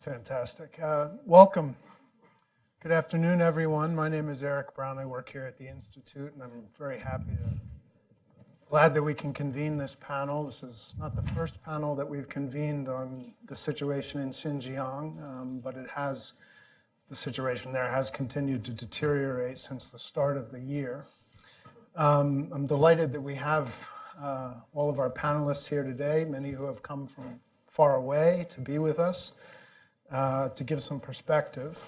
Fantastic. Welcome. Good afternoon, everyone. My name is Eric Brown. I work here at the Institute, and I'm very glad that we can convene this panel. This is not the first panel that we've convened on the situation in Xinjiang, but the situation there has continued to deteriorate since the start of the year. I'm delighted that we have all of our panelists here today, many who have come from far away to be with us. To give some perspective.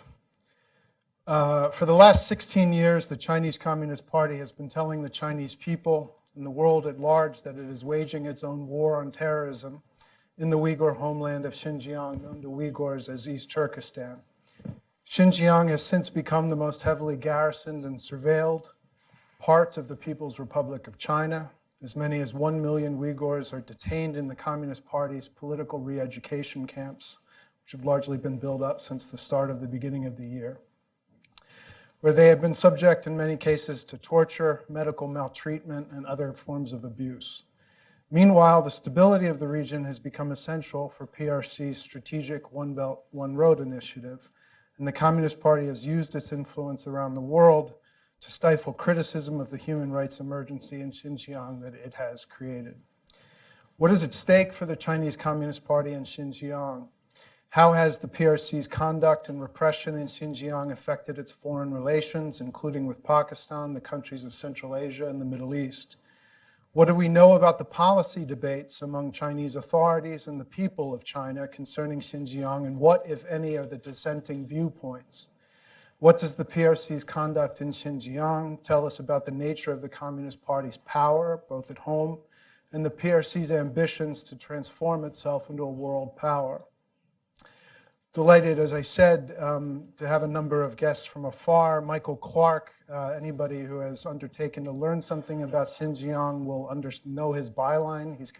For the last 16 years, the Chinese Communist Party has been telling the Chinese people and the world at large that it is waging its own war on terrorism in the Uyghur homeland of Xinjiang, known to Uyghurs as East Turkestan. Xinjiang has since become the most heavily garrisoned and surveilled part of the People's Republic of China. As many as 1 million Uyghurs are detained in the Communist Party's political re-education camps, which have largely been built up since the start of the beginning of the year, where they have been subject in many cases to torture, medical maltreatment, and other forms of abuse. Meanwhile, the stability of the region has become essential for PRC's strategic One Belt, One Road initiative, and the Communist Party has used its influence around the world to stifle criticism of the human rights emergency in Xinjiang that it has created. What is at stake for the Chinese Communist Party in Xinjiang? How has the PRC's conduct and repression in Xinjiang affected its foreign relations, including with Pakistan, the countries of Central Asia, and the Middle East? What do we know about the policy debates among Chinese authorities and the people of China concerning Xinjiang, and what, if any, are the dissenting viewpoints? What does the PRC's conduct in Xinjiang tell us about the nature of the Communist Party's power, both at home, and the PRC's ambitions to transform itself into a world power? Delighted, as I said, to have a number of guests from afar. Michael Clark, anybody who has undertaken to learn something about Xinjiang will know his byline. He's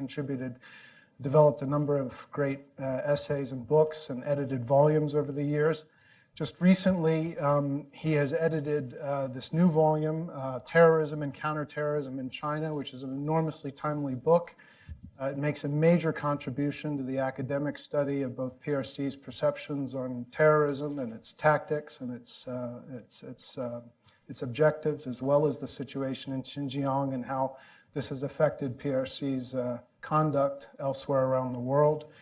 developed a number of great essays and books and edited volumes over the years. Just recently, he has edited this new volume, Terrorism and Counterterrorism in China, which is an enormously timely book. It makes a major contribution to the academic study of both PRC's perceptions on terrorism and its tactics and its objectives, as well as the situation in Xinjiang and how this has affected PRC's conduct elsewhere around the world.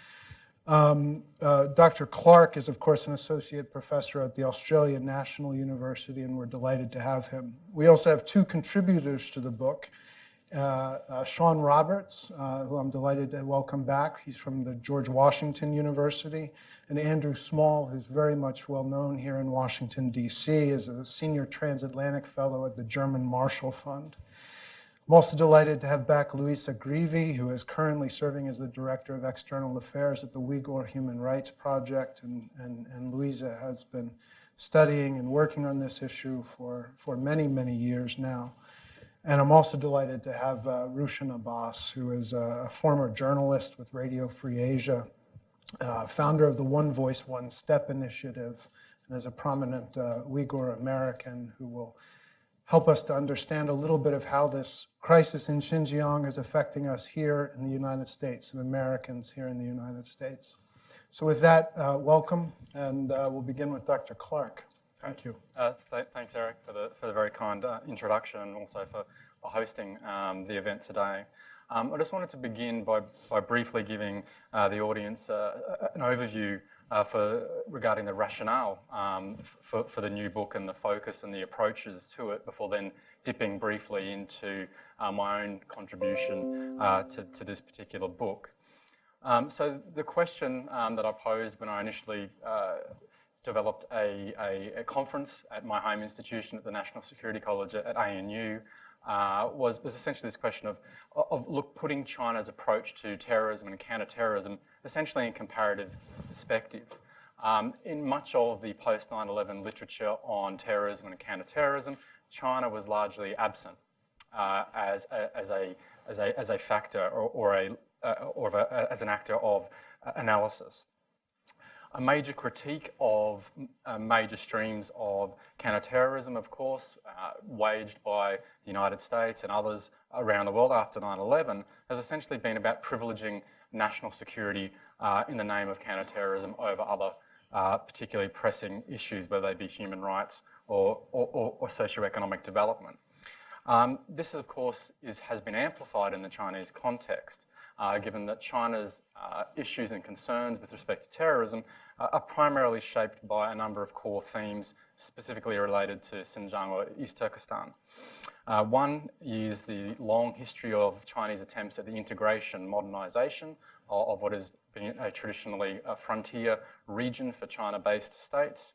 Dr. Clark is, of course, an associate professor at the Australian National University, and we're delighted to have him. We also have two contributors to the book. Sean Roberts, who I'm delighted to welcome back. He's from the George Washington University. And Andrew Small, who's very much well known here in Washington, D.C., as a senior transatlantic fellow at the German Marshall Fund. I'm also delighted to have back Louisa Greevy, who is currently serving as the Director of External Affairs at the Uyghur Human Rights Project. And Louisa has been studying and working on this issue for many, many years now. And I'm also delighted to have Rushan Abbas, who is a former journalist with Radio Free Asia, founder of the One Voice, One Step initiative, and is a prominent Uyghur American who will help us to understand a little bit of how this crisis in Xinjiang is affecting us here in the United States and Americans here in the United States. So with that, welcome, and we'll begin with Dr. Clark. Thank you. Thanks, Eric, for the very kind introduction and also for hosting the event today. I just wanted to begin by briefly giving the audience an overview regarding the rationale for the new book and the focus and the approaches to it before then dipping briefly into my own contribution to this particular book. So the question that I posed when I initially developed a conference at my home institution at the National Security College at ANU was essentially this question of putting China's approach to terrorism and counterterrorism essentially in comparative perspective. In much of the post 9/11 literature on terrorism and counterterrorism, China was largely absent as a factor or as an actor of analysis. A major critique of major streams of counterterrorism, of course, waged by the United States and others around the world after 9/11, has essentially been about privileging national security in the name of counterterrorism over other particularly pressing issues, whether they be human rights or socioeconomic development. This, of course, has been amplified in the Chinese context, given that China's issues and concerns with respect to terrorism are primarily shaped by a number of core themes specifically related to Xinjiang or East Turkestan. One is the long history of Chinese attempts at the integration, modernisation of what has been traditionally a frontier region for China-based states.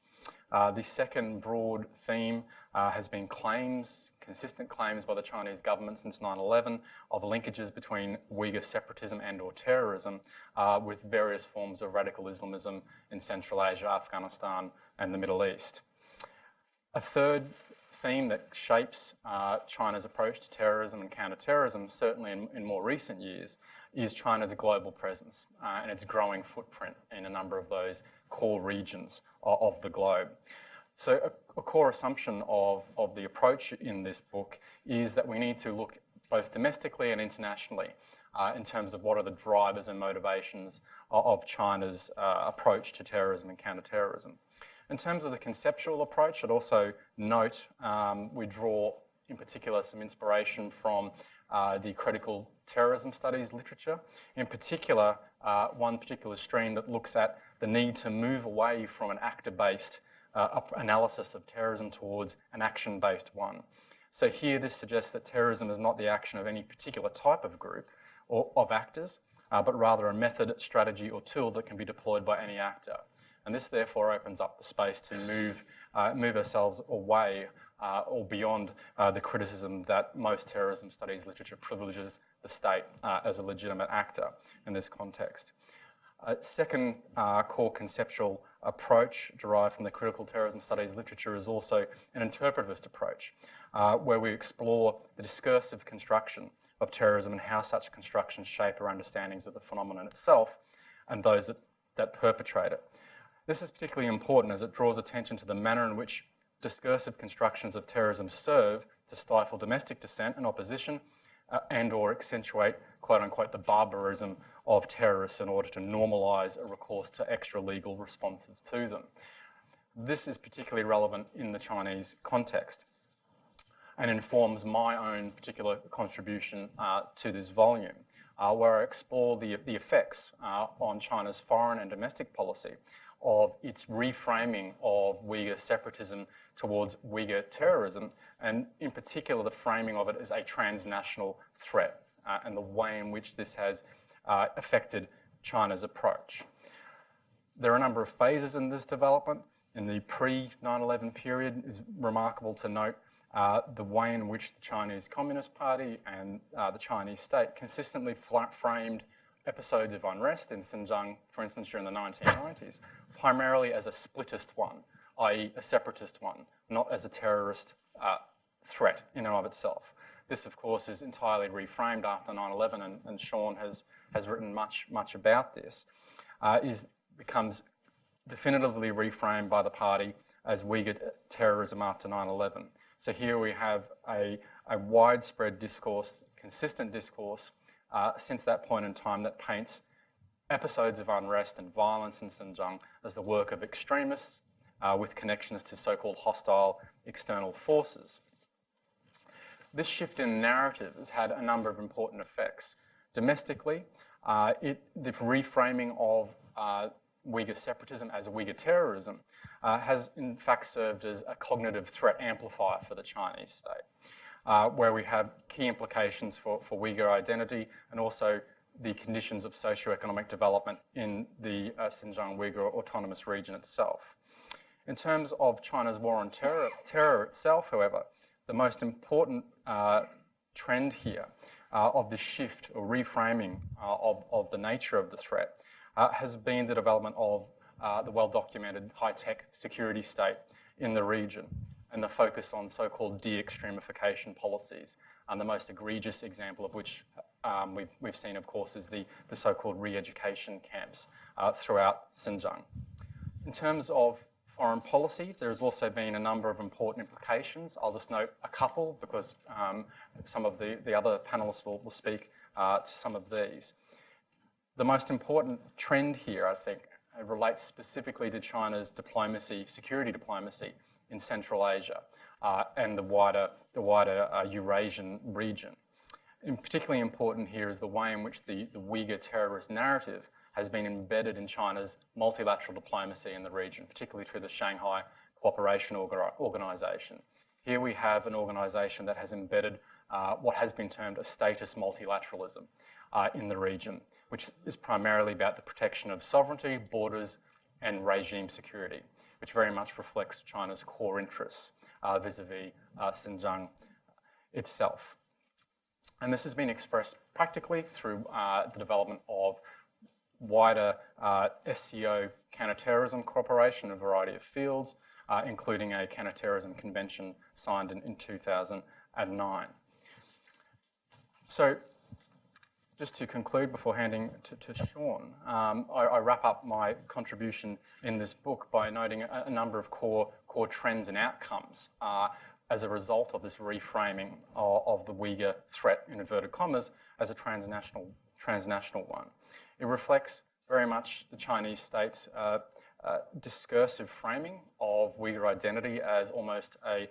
The second broad theme has been consistent claims by the Chinese government since 9/11 of linkages between Uyghur separatism and or terrorism with various forms of radical Islamism in Central Asia, Afghanistan and the Middle East. A third theme that shapes China's approach to terrorism and counter-terrorism, certainly in more recent years, is China's global presence and its growing footprint in a number of those core regions of the globe. So a core assumption of the approach in this book is that we need to look both domestically and internationally in terms of what are the drivers and motivations of China's approach to terrorism and counter-terrorism. In terms of the conceptual approach, I'd also note we draw in particular some inspiration from the critical terrorism studies literature. In particular, one particular stream that looks at the need to move away from an actor-based analysis of terrorism towards an action-based one. So here this suggests that terrorism is not the action of any particular type of group or of actors, but rather a method, strategy or tool that can be deployed by any actor. And this therefore opens up the space to move ourselves away or beyond the criticism that most terrorism studies literature privileges the state as a legitimate actor in this context. A second core conceptual approach derived from the critical terrorism studies literature is also an interpretivist approach, where we explore the discursive construction of terrorism and how such constructions shape our understandings of the phenomenon itself and those that perpetrate it. This is particularly important as it draws attention to the manner in which discursive constructions of terrorism serve to stifle domestic dissent and opposition and or accentuate, quote unquote, the barbarism of terrorists in order to normalise a recourse to extra legal responses to them. This is particularly relevant in the Chinese context and informs my own particular contribution to this volume, where I explore the effects on China's foreign and domestic policy of its reframing of Uyghur separatism towards Uyghur terrorism, and in particular the framing of it as a transnational threat and the way in which this has affected China's approach. There are a number of phases in this development. In the pre-9/11 period, it's remarkable to note the way in which the Chinese Communist Party and the Chinese state consistently framed episodes of unrest in Xinjiang, for instance, during the 1990s, primarily as a splittist one, i.e. a separatist one, not as a terrorist threat in and of itself. This, of course, is entirely reframed after 9/11, and Sean has written much about this, becomes definitively reframed by the party as Uyghur terrorism after 9/11. So here we have a widespread discourse, consistent discourse, since that point in time that paints episodes of unrest and violence in Xinjiang as the work of extremists with connections to so-called hostile external forces. This shift in narrative has had a number of important effects. Domestically, the reframing of Uyghur separatism as Uyghur terrorism has in fact served as a cognitive threat amplifier for the Chinese state, where we have key implications for Uyghur identity and also the conditions of socio-economic development in the Xinjiang Uyghur Autonomous Region itself. In terms of China's war on terror itself, however, the most important trend here of the shift or reframing of the nature of the threat has been the development of the well-documented high-tech security state in the region and the focus on so-called de-extremification policies. And the most egregious example of which we've seen, of course, is the so-called re-education camps throughout Xinjiang. In terms of foreign policy, there's also been a number of important implications. I'll just note a couple because some of the other panelists will speak to some of these. The most important trend here, I think, It relates specifically to China's diplomacy, security diplomacy in Central Asia and the wider Eurasian region. And particularly important here is the way in which the Uyghur terrorist narrative has been embedded in China's multilateral diplomacy in the region, particularly through the Shanghai Cooperation Organization. Here we have an organization that has embedded what has been termed a status multilateralism in the region, which is primarily about the protection of sovereignty, borders, and regime security, which very much reflects China's core interests vis-a-vis Xinjiang itself. And this has been expressed practically through the development of wider SCO counterterrorism cooperation in a variety of fields, including a counterterrorism convention signed in 2009. So, just to conclude before handing to Sean, I wrap up my contribution in this book by noting a number of core trends and outcomes as a result of this reframing of the Uyghur threat, in inverted commas, as a transnational one. It reflects very much the Chinese state's discursive framing of Uyghur identity as almost a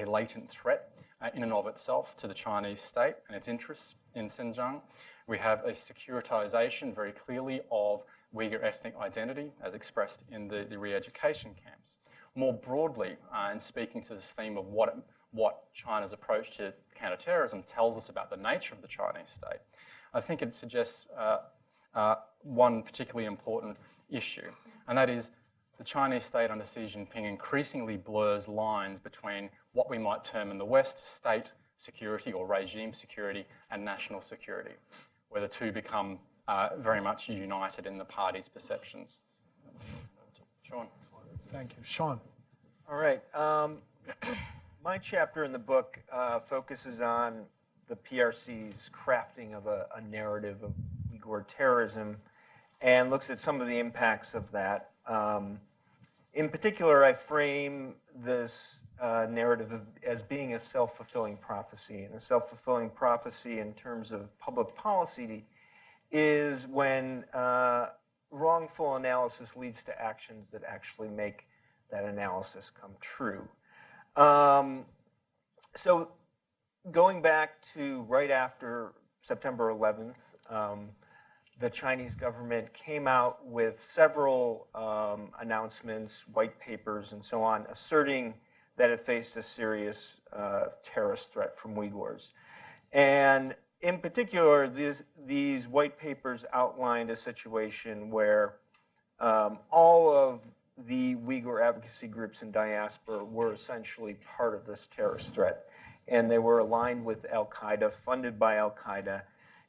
latent threat in and of itself to the Chinese state and its interests in Xinjiang. We have a securitization very clearly of Uyghur ethnic identity as expressed in the re-education camps. More broadly, in speaking to this theme of what China's approach to counterterrorism tells us about the nature of the Chinese state, I think it suggests one particularly important issue, and that is the Chinese state under Xi Jinping increasingly blurs lines between what we might term in the West state security or regime security and national security, where the two become very much united in the party's perceptions. Sean. Thank you. Sean. All right. My chapter in the book focuses on the PRC's crafting of a narrative of Uyghur terrorism and looks at some of the impacts of that. In particular, I frame this narrative as being a self-fulfilling prophecy. And a self-fulfilling prophecy in terms of public policy is when wrongful analysis leads to actions that actually make that analysis come true. So going back to right after September 11th, the Chinese government came out with several announcements, white papers, and so on, asserting that it faced a serious terrorist threat from Uyghurs. And in particular, these white papers outlined a situation where all of the Uyghur advocacy groups in diaspora were essentially part of this terrorist threat. And they were aligned with al-Qaeda, funded by al-Qaeda,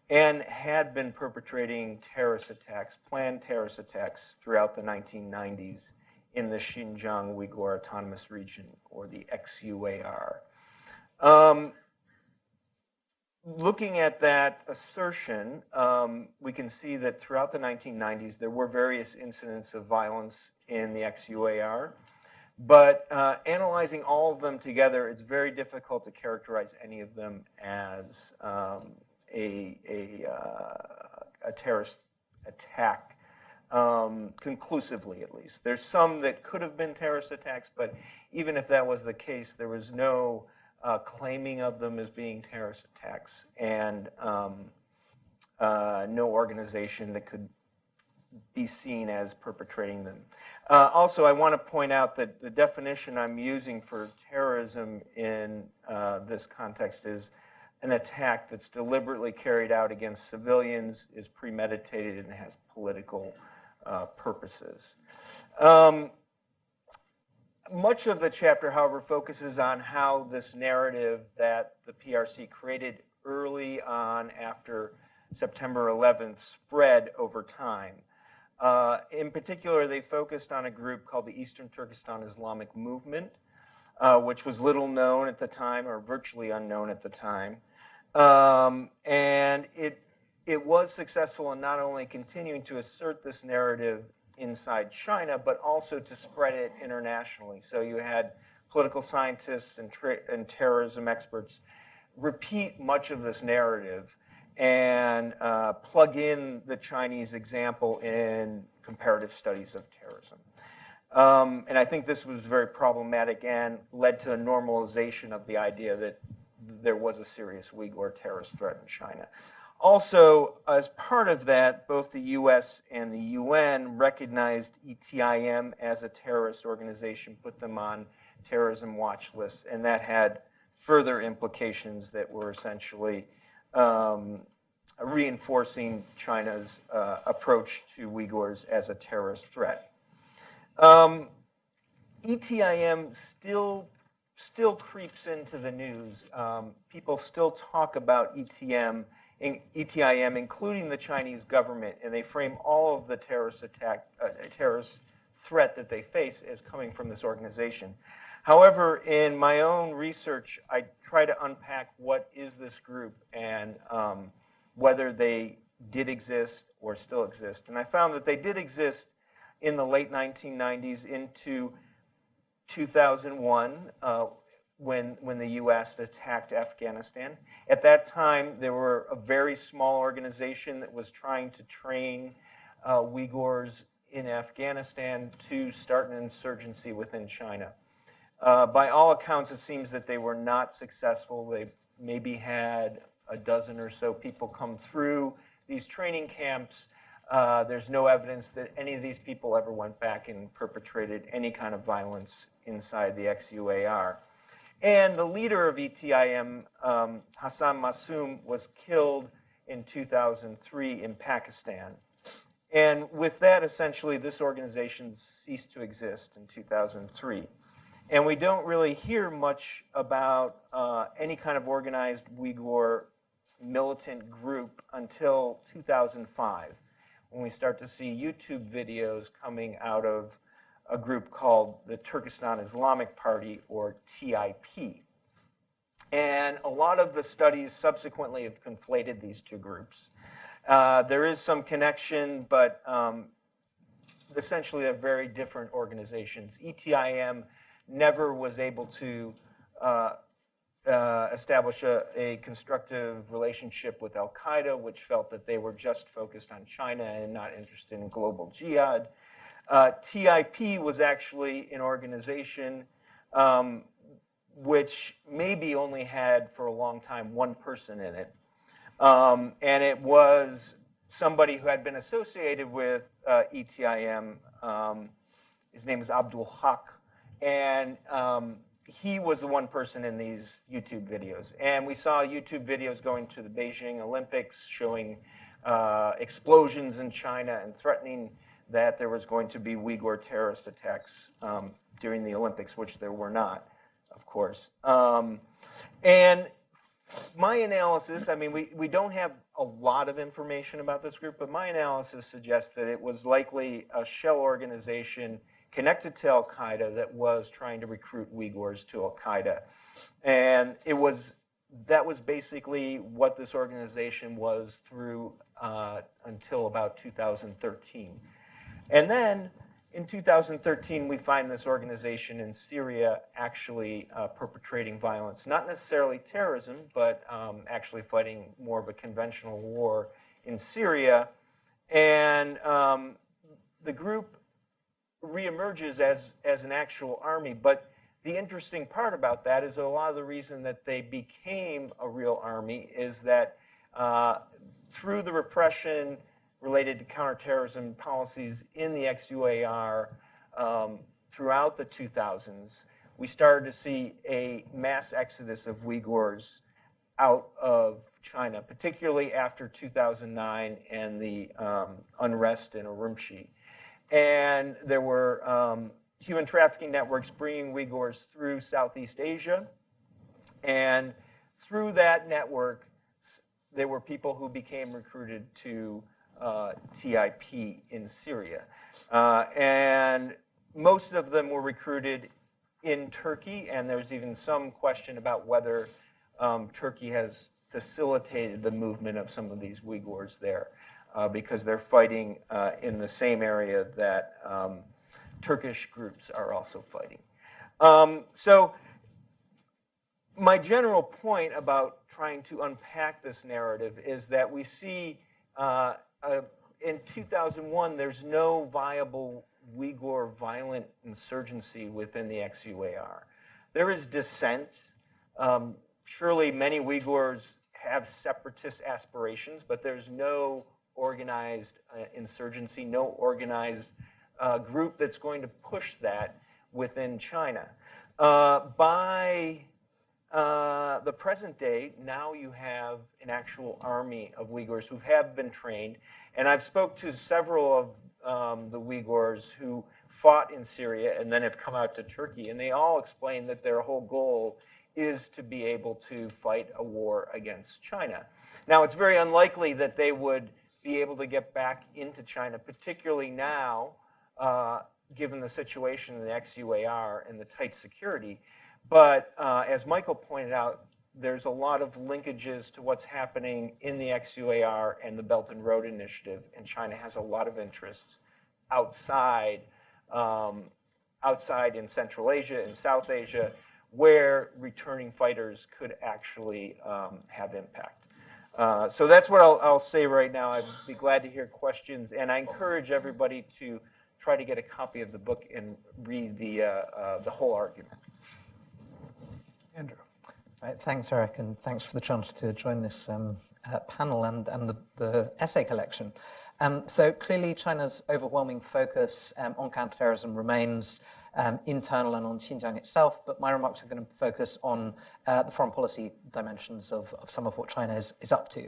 and had been perpetrating terrorist attacks, planned terrorist attacks throughout the 1990s in the Xinjiang Uyghur Autonomous Region, or the XUAR. Looking at that assertion, we can see that throughout the 1990s, there were various incidents of violence in the XUAR. But analyzing all of them together, it's very difficult to characterize any of them as a terrorist attack, conclusively at least. There's some that could have been terrorist attacks, but even if that was the case, there was no claiming of them as being terrorist attacks, and no organization that could be seen as perpetrating them. Also, I want to point out that the definition I'm using for terrorism in this context is an attack that's deliberately carried out against civilians, is premeditated, and has political purposes. Much of the chapter, however, focuses on how this narrative that the PRC created early on after September 11th spread over time. In particular, they focused on a group called the Eastern Turkestan Islamic Movement, which was little known at the time, or virtually unknown at the time. And it was successful in not only continuing to assert this narrative inside China, but also to spread it internationally. So you had political scientists and terrorism experts repeat much of this narrative and plug in the Chinese example in comparative studies of terrorism. And I think this was very problematic and led to a normalization of the idea that there was a serious Uyghur terrorist threat in China. Also, as part of that, both the US and the UN recognized ETIM as a terrorist organization, put them on terrorism watch lists, and that had further implications that were essentially reinforcing China's approach to Uyghurs as a terrorist threat. ETIM still creeps into the news. People still talk about ETIM, including the Chinese government, and they frame all of the terrorist threat that they face as coming from this organization. However, in my own research, I try to unpack what is this group and whether they did exist or still exist. And I found that they did exist in the late 1990s into 2001 when the U.S. attacked Afghanistan. At that time, they were a very small organization that was trying to train Uyghurs in Afghanistan to start an insurgency within China. By all accounts, it seems that they were not successful. They maybe had a dozen or so people come through these training camps. There's no evidence that any of these people ever went back and perpetrated any kind of violence inside the XUAR. And the leader of ETIM, Hassan Massoum, was killed in 2003 in Pakistan. And with that, essentially, this organization ceased to exist in 2003. And we don't really hear much about any kind of organized Uyghur militant group until 2005, when we start to see YouTube videos coming out of a group called the Turkestan Islamic Party, or TIP. And a lot of the studies subsequently have conflated these two groups. There is some connection, but essentially they're very different organizations. ETIM never was able to establish a constructive relationship with Al-Qaeda, which felt that they were just focused on China and not interested in global jihad. TIP was actually an organization which maybe only had, for a long time, one person in it. And it was somebody who had been associated with ETIM. His name is Abdul Haq. And he was the one person in these YouTube videos. And we saw YouTube videos going to the Beijing Olympics showing explosions in China and threatening that there was going to be Uyghur terrorist attacks during the Olympics, which there were not, of course. And my analysis, I mean, we don't have a lot of information about this group, but my analysis suggests that it was likely a shell organization connected to Al-Qaeda that was trying to recruit Uyghurs to Al-Qaeda. And that was basically what this organization was through until about 2013. And then in 2013, we find this organization in Syria actually perpetrating violence, not necessarily terrorism, but actually fighting more of a conventional war in Syria. And the group reemerges as an actual army. But the interesting part about that is a lot of the reason that they became a real army is that through the repression related to counterterrorism policies in the XUAR throughout the 2000s, we started to see a mass exodus of Uyghurs out of China, particularly after 2009 and the unrest in Urumqi. And there were human trafficking networks bringing Uyghurs through Southeast Asia. And through that network, there were people who became recruited to TIP in Syria. And most of them were recruited in Turkey, and there's even some question about whether Turkey has facilitated the movement of some of these Uyghurs there, because they're fighting in the same area that Turkish groups are also fighting. So my general point about trying to unpack this narrative is that we see in 2001, there's no viable Uyghur violent insurgency within the XUAR. There is dissent. Surely many Uyghurs have separatist aspirations, but there's no organized insurgency, no organized group that's going to push that within China. By the present day, now you have an actual army of Uyghurs who have been trained. And I've spoke to several of the Uyghurs who fought in Syria and then have come out to Turkey. And they all explain that their whole goal is to be able to fight a war against China. Now, it's very unlikely that they would be able to get back into China, particularly now, given the situation in the XUAR and the tight security. But as Michael pointed out, there's a lot of linkages to what's happening in the XUAR and the Belt and Road Initiative, and China has a lot of interests outside in Central Asia and South Asia, where returning fighters could actually have impact. So that's what I'll say right now. I'd be glad to hear questions, and I encourage everybody to try to get a copy of the book and read the whole argument. Andrew. Right, thanks, Eric, and thanks for the chance to join this panel and the essay collection. So clearly, China's overwhelming focus on counterterrorism remains internal and on Xinjiang itself, but my remarks are going to focus on the foreign policy dimensions of some of what China is up to.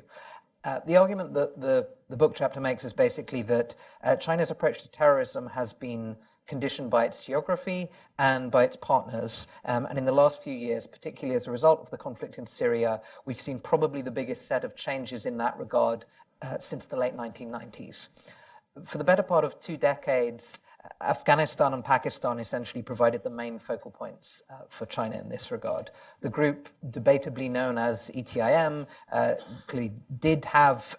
The argument that the book chapter makes is basically that China's approach to terrorism has been conditioned by its geography and by its partners. And in the last few years, particularly as a result of the conflict in Syria, we've seen probably the biggest set of changes in that regard since the late 1990s. For the better part of 2 decades, Afghanistan and Pakistan essentially provided the main focal points for China in this regard. The group, debatably known as ETIM, clearly did have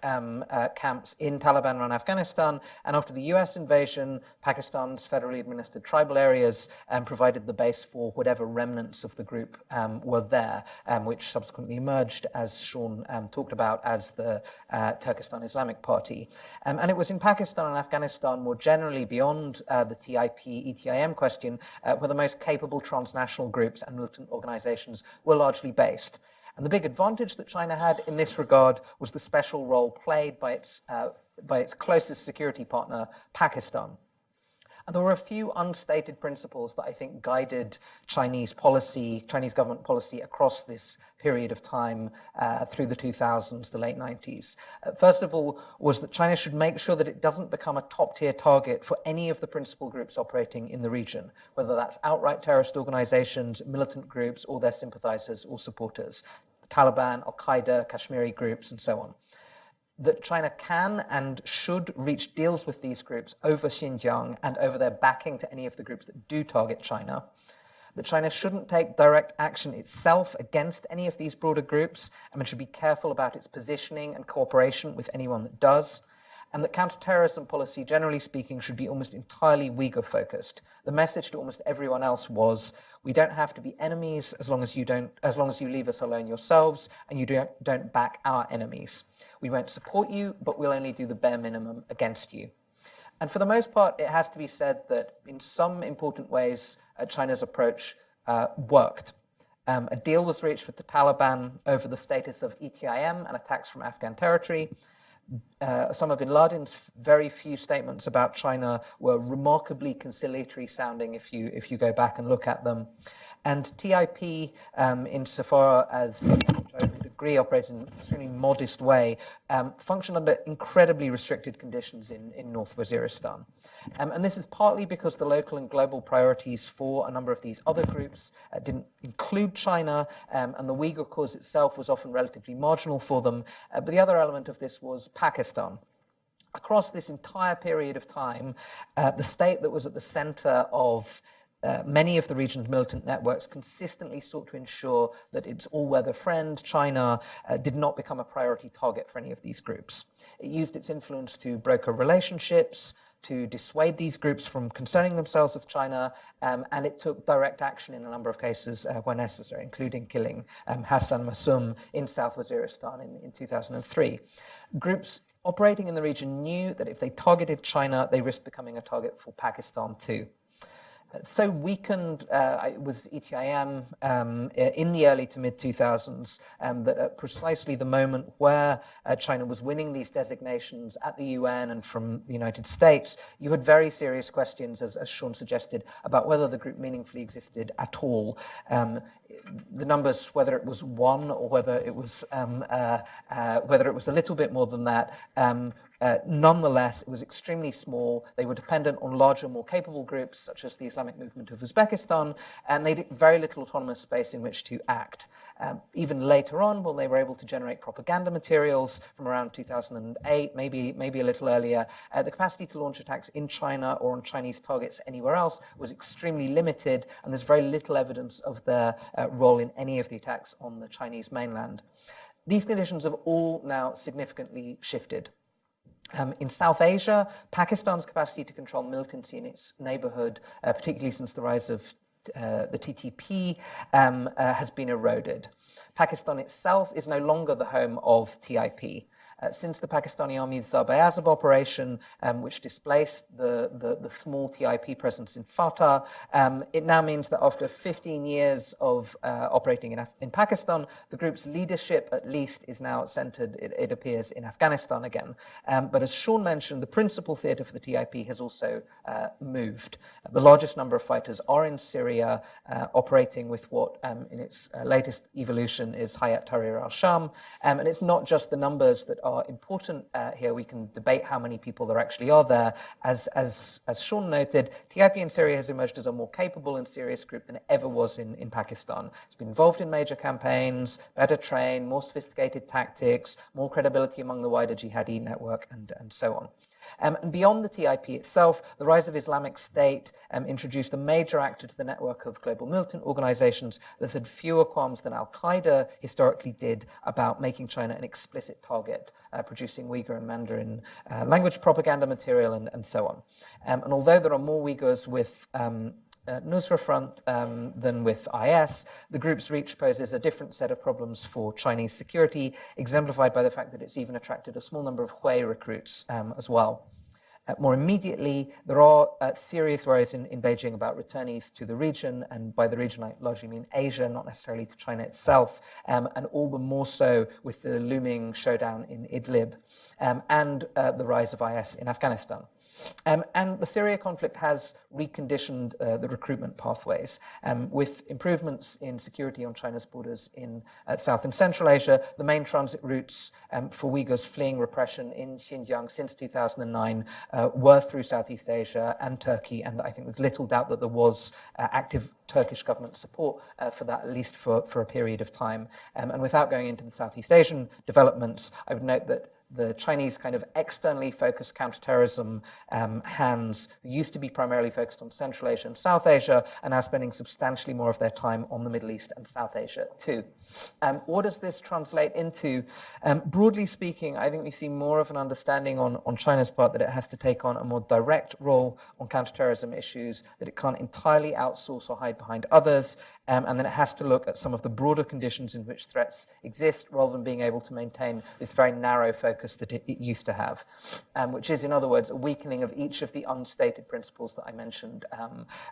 camps in Taliban-run Afghanistan, and after the US invasion, Pakistan's federally administered tribal areas provided the base for whatever remnants of the group were there, which subsequently emerged, as Sean talked about, as the Turkestan Islamic Party. And it was in Pakistan and Afghanistan more generally, beyond the TIP-ETIM question, where the most capable transnational groups and militant organizations were largely based. And the big advantage that China had in this regard was the special role played by its closest security partner, Pakistan. And there were a few unstated principles that I think guided Chinese government policy across this period of time through the 2000s, the late 90s. First of all, was that China should make sure that it doesn't become a top-tier target for any of the principal groups operating in the region, whether that's outright terrorist organizations, militant groups, or their sympathizers or supporters, the Taliban, Al-Qaeda, Kashmiri groups, and so on. That China can and should reach deals with these groups over Xinjiang and over their backing to any of the groups that do target China. That China shouldn't take direct action itself against any of these broader groups and should be careful about its positioning and cooperation with anyone that does. And that counterterrorism policy, generally speaking, should be almost entirely Uyghur-focused. The message to almost everyone else was, we don't have to be enemies as long as you leave us alone yourselves and you don't back our enemies. We won't support you, but we'll only do the bare minimum against you. And for the most part, it has to be said that in some important ways, China's approach worked. A deal was reached with the Taliban over the status of ETIM and attacks from Afghan territory. Osama bin Laden's very few statements about China were remarkably conciliatory sounding if you go back and look at them. And TIP, insofar as I would agree operated in an extremely modest way, functioned under incredibly restricted conditions in North Waziristan. And this is partly because the local and global priorities for a number of these other groups didn't include China, and the Uyghur cause itself was often relatively marginal for them. But the other element of this was Pakistan. Across this entire period of time, the state that was at the center of many of the region's militant networks consistently sought to ensure that its all-weather friend, China, did not become a priority target for any of these groups. It used its influence to broker relationships, to dissuade these groups from concerning themselves with China, and it took direct action in a number of cases where necessary, including killing Hassan Massoum in South Waziristan in 2003. Groups operating in the region knew that if they targeted China, they risked becoming a target for Pakistan too. So weakened was ETIM in the early to mid-2000s that at precisely the moment where China was winning these designations at the UN and from the United States, you had very serious questions, as Sean suggested, about whether the group meaningfully existed at all. The numbers, whether it was one or whether it was a little bit more than that, nonetheless, it was extremely small. They were dependent on larger, more capable groups, such as the Islamic Movement of Uzbekistan, and they had very little autonomous space in which to act. Even later on, when they were able to generate propaganda materials from around 2008, maybe a little earlier, the capacity to launch attacks in China or on Chinese targets anywhere else was extremely limited, and there's very little evidence of their role in any of the attacks on the Chinese mainland. These conditions have all now significantly shifted. In South Asia, Pakistan's capacity to control militancy in its neighborhood, particularly since the rise of the TTP, has been eroded. Pakistan itself is no longer the home of TIP. Since the Pakistani Army's Zarb-e-Azab operation, which displaced the small TIP presence in Fatah, it now means that after 15 years of operating in Pakistan, the group's leadership, at least, is now centered, it appears, in Afghanistan again. But as Sean mentioned, the principal theater for the TIP has also moved. The largest number of fighters are in Syria, operating with what, in its latest evolution, is Hayat Tahrir al-Sham. And it's not just the numbers that are important here. We can debate how many people there actually are there. As Sean noted, TIP in Syria has emerged as a more capable and serious group than it ever was in Pakistan. It's been involved in major campaigns, better trained, more sophisticated tactics, more credibility among the wider jihadi network, and so on. And beyond the TIP itself, the rise of Islamic State introduced a major actor to the network of global militant organizations that had fewer qualms than Al-Qaeda historically did about making China an explicit target, producing Uyghur and Mandarin language propaganda material and so on. And although there are more Uyghurs with Nusra Front than with IS, the group's reach poses a different set of problems for Chinese security, exemplified by the fact that it's even attracted a small number of Hui recruits as well. More immediately, there are serious worries in Beijing about returnees to the region, and by the region I largely mean Asia, not necessarily to China itself, and all the more so with the looming showdown in Idlib and the rise of IS in Afghanistan. And the Syria conflict has reconditioned the recruitment pathways. With improvements in security on China's borders in South and Central Asia, the main transit routes for Uyghurs fleeing repression in Xinjiang since 2009 were through Southeast Asia and Turkey, and I think there's little doubt that there was active Turkish government support for that, at least for a period of time. And without going into the Southeast Asian developments, I would note that the Chinese kind of externally focused counterterrorism hands, who used to be primarily focused on Central Asia and South Asia, are now spending substantially more of their time on the Middle East and South Asia too. What does this translate into? Broadly speaking, I think we see more of an understanding on China's part that it has to take on a more direct role on counterterrorism issues, that it can't entirely outsource or hide behind others, and then it has to look at some of the broader conditions in which threats exist, rather than being able to maintain this very narrow focus that it used to have, which is, in other words, a weakening of each of the unstated principles that I mentioned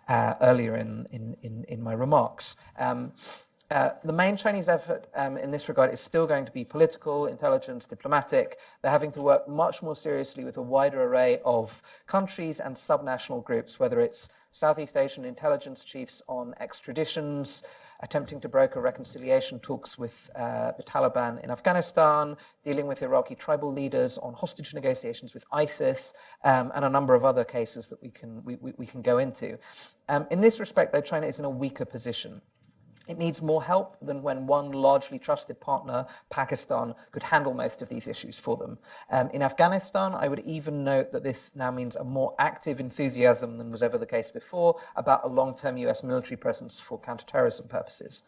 earlier in my remarks. The main Chinese effort in this regard is still going to be political, intelligence, diplomatic. They're having to work much more seriously with a wider array of countries and subnational groups, whether it's Southeast Asian intelligence chiefs on extraditions, attempting to broker reconciliation talks with the Taliban in Afghanistan, dealing with Iraqi tribal leaders on hostage negotiations with ISIS, and a number of other cases that we can go into. In this respect, though, China is in a weaker position. It needs more help than when one largely trusted partner, Pakistan, could handle most of these issues for them. In Afghanistan, I would even note that this now means a more active enthusiasm than was ever the case before about a long-term US military presence for counterterrorism purposes.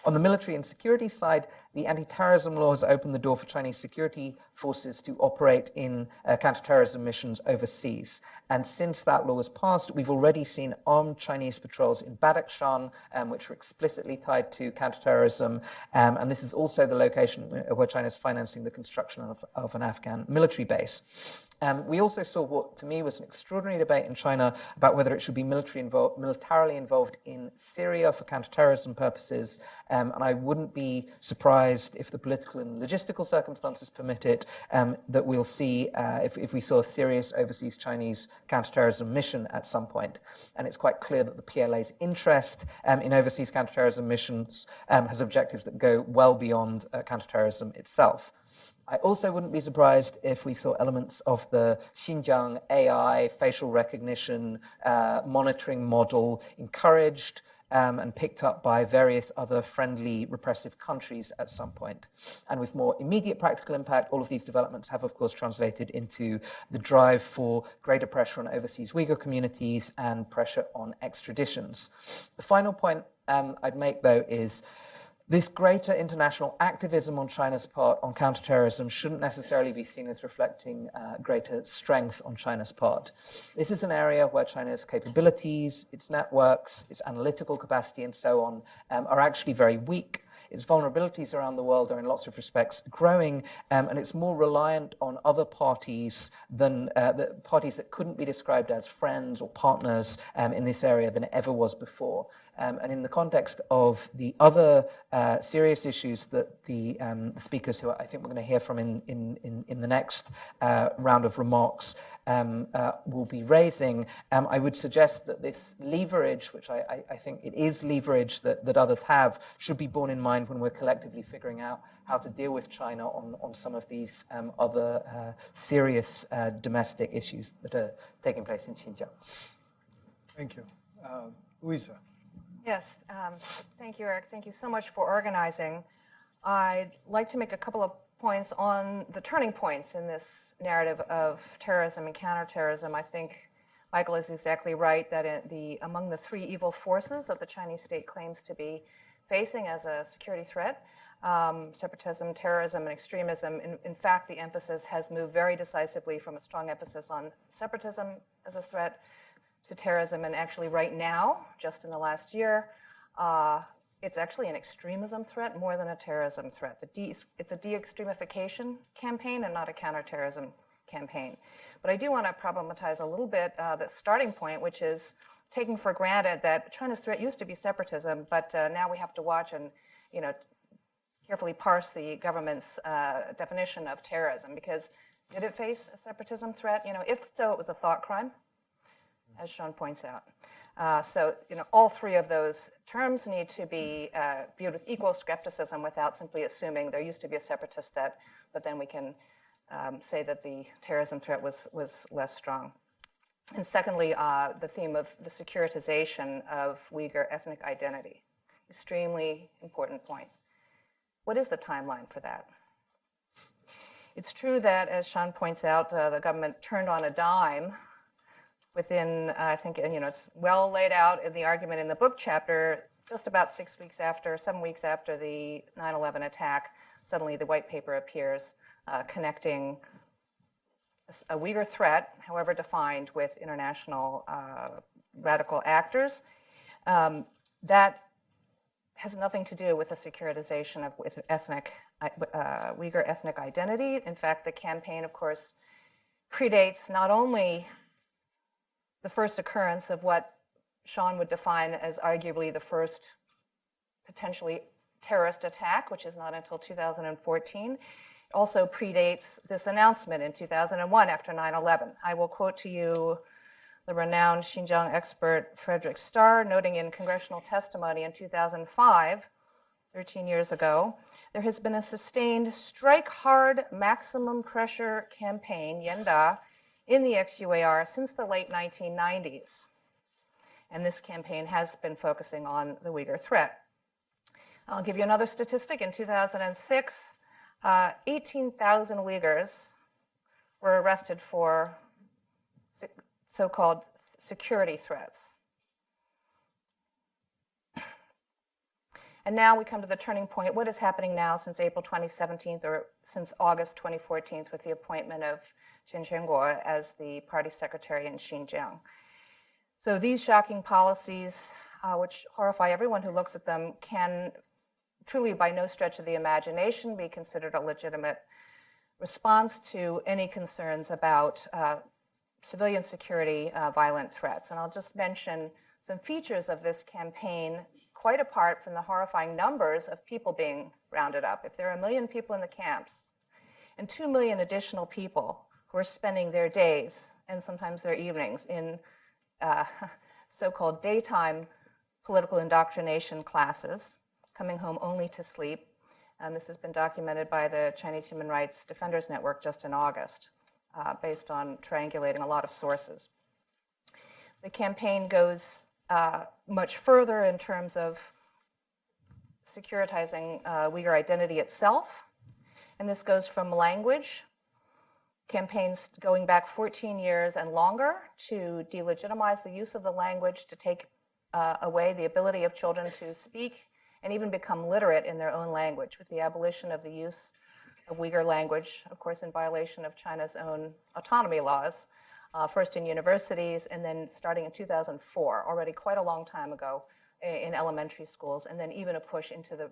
On the military and security side, the anti-terrorism law has opened the door for Chinese security forces to operate in counterterrorism missions overseas. And since that law was passed, we've already seen armed Chinese patrols in Badakhshan, which were explicitly tied to counterterrorism. And this is also the location where China is financing the construction of an Afghan military base. We also saw what, to me, was an extraordinary debate in China about whether it should be militarily involved in Syria for counterterrorism purposes. And I wouldn't be surprised if the political and logistical circumstances permit it, that we'll see, if we saw a serious overseas Chinese counterterrorism mission at some point. And it's quite clear that the PLA's interest in overseas counterterrorism missions has objectives that go well beyond counterterrorism itself. I also wouldn't be surprised if we saw elements of the Xinjiang AI facial recognition monitoring model encouraged and picked up by various other friendly repressive countries at some point. And with more immediate practical impact, all of these developments have, of course, translated into the drive for greater pressure on overseas Uyghur communities and pressure on extraditions. The final point I'd make, though, is this greater international activism on China's part on counterterrorism shouldn't necessarily be seen as reflecting greater strength on China's part. This is an area where China's capabilities, its networks, its analytical capacity, and so on, are actually very weak. Its vulnerabilities around the world are in lots of respects growing, and it's more reliant on other parties than the parties that couldn't be described as friends or partners in this area than it ever was before. And in the context of the other serious issues that the speakers, who I think we're going to hear from in the next round of remarks, will be raising, I would suggest that this leverage, which I think it is leverage that others have, should be borne in mind when we're collectively figuring out how to deal with China on some of these other serious domestic issues that are taking place in Xinjiang. Thank you. Louisa. Yes, thank you, Eric. Thank you so much for organizing. I'd like to make a couple of points on the turning points in this narrative of terrorism and counterterrorism. I think Michael is exactly right that among the three evil forces that the Chinese state claims to be facing as a security threat, separatism, terrorism, and extremism, in fact, the emphasis has moved very decisively from a strong emphasis on separatism as a threat to terrorism, and actually right now, just in the last year, it's actually an extremism threat more than a terrorism threat. It's a de-extremification campaign and not a counterterrorism campaign. But I do want to problematize a little bit the starting point, which is taking for granted that China's threat used to be separatism, but now we have to watch and carefully parse the government's definition of terrorism, because did it face a separatism threat? If so, it was a thought crime, as Sean points out. So, all three of those terms need to be viewed with equal skepticism without simply assuming there used to be a separatist threat, but then we can say that the terrorism threat was less strong. And secondly, the theme of the securitization of Uyghur ethnic identity. Extremely important point. What is the timeline for that? It's true that, as Sean points out, the government turned on a dime within, I think, it's well laid out in the argument in the book chapter, just about 7 weeks after the 9/11 attack, suddenly the white paper appears connecting a Uyghur threat, however defined, with international radical actors. That has nothing to do with the securitization of Uyghur ethnic identity. In fact, the campaign, of course, predates not only the first occurrence of what Sean would define as arguably the first potentially terrorist attack, which is not until 2014. It also predates this announcement in 2001 after 9/11. I will quote to you the renowned Xinjiang expert Frederick Starr, noting in congressional testimony in 2005, 13 years ago, there has been a sustained strike hard maximum pressure campaign, Yenda, in the XUAR since the late 1990s. And this campaign has been focusing on the Uyghur threat. I'll give you another statistic. In 2006, 18,000 Uyghurs were arrested for so-called security threats. And now we come to the turning point. What is happening now since April 2017 or since August 2014 with the appointment of Xinjiang as the party secretary in Xinjiang? So these shocking policies, which horrify everyone who looks at them, can truly by no stretch of the imagination be considered a legitimate response to any concerns about civilian security, violent threats. And I'll just mention some features of this campaign quite apart from the horrifying numbers of people being rounded up. If there are 1 million people in the camps and 2 million additional people who are spending their days and sometimes their evenings in so-called daytime political indoctrination classes, coming home only to sleep. This has been documented by the Chinese Human Rights Defenders Network just in August, based on triangulating a lot of sources. The campaign goes much further in terms of securitizing Uyghur identity itself. And this goes from language, campaigns going back 14 years and longer to delegitimize the use of the language, to take away the ability of children to speak and even become literate in their own language, with the abolition of the use of Uyghur language, of course, in violation of China's own autonomy laws, first in universities and then starting in 2004, already quite a long time ago, in elementary schools, and then even a push into the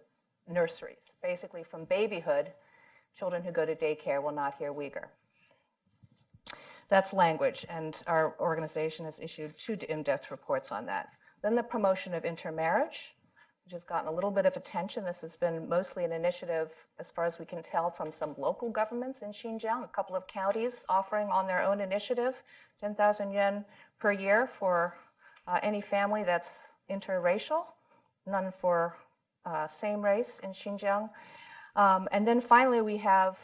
nurseries. Basically, from babyhood, children who go to daycare will not hear Uyghur. That's language, and our organization has issued 2 in-depth reports on that. Then the promotion of intermarriage, which has gotten a little bit of attention. This has been mostly an initiative, as far as we can tell, from some local governments in Xinjiang, a couple of counties offering on their own initiative 10,000 yuan per year for any family that's interracial, none for same race in Xinjiang. And then finally, we have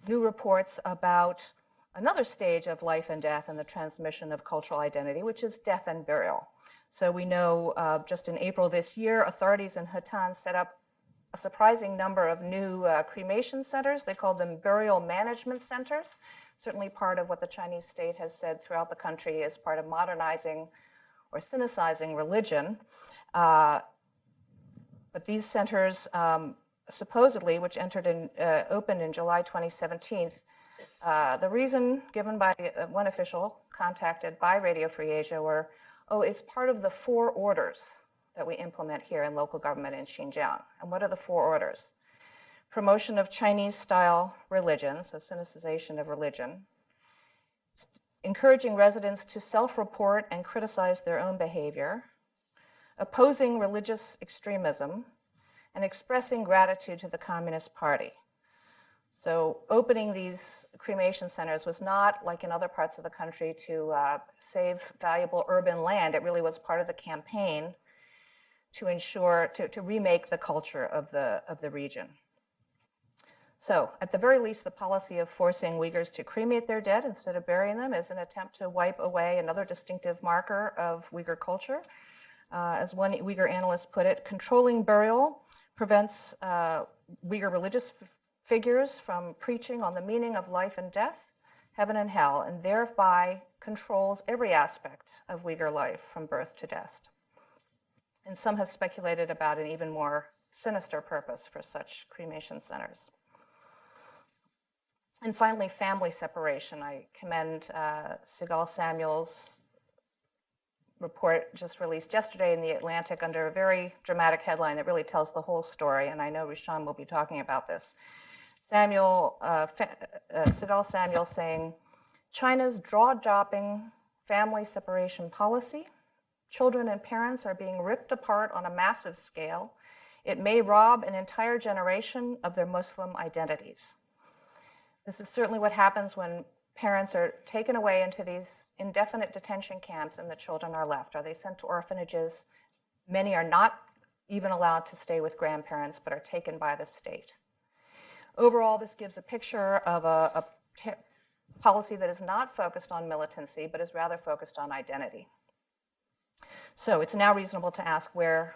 new reports about another stage of life and death and the transmission of cultural identity, which is death and burial. So we know just in April this year, authorities in Bhutan set up a surprising number of new cremation centers. They called them burial management centers, certainly part of what the Chinese state has said throughout the country as part of modernizing or sinicizing religion. But these centers, supposedly, which opened in July 2017, the reason given by one official contacted by Radio Free Asia were, it's part of the 4 orders that we implement here in local government in Xinjiang. And what are the 4 orders? Promotion of Chinese-style religion, so sinicization of religion, encouraging residents to self-report and criticize their own behavior, opposing religious extremism, and expressing gratitude to the Communist Party. So opening these cremation centers was not, like in other parts of the country, to save valuable urban land. It really was part of the campaign to ensure, to remake the culture of the region. So at the very least, the policy of forcing Uyghurs to cremate their dead instead of burying them is an attempt to wipe away another distinctive marker of Uyghur culture. As one Uyghur analyst put it, controlling burial prevents Uyghur religious figures from preaching on the meaning of life and death, heaven and hell, and thereby controls every aspect of Uyghur life from birth to death. And some have speculated about an even more sinister purpose for such cremation centers. And finally, family separation. I commend Sigal Samuel's report just released yesterday in The Atlantic under a very dramatic headline that really tells the whole story, and I know Rishan will be talking about this. Sigal Samuel saying, China's jaw-dropping family separation policy, children and parents are being ripped apart on a massive scale. It may rob an entire generation of their Muslim identities. This is certainly what happens when parents are taken away into these indefinite detention camps and the children are left. Are they sent to orphanages? Many are not even allowed to stay with grandparents, but are taken by the state. Overall, this gives a picture of a policy that is not focused on militancy, but is rather focused on identity. So it's now reasonable to ask, where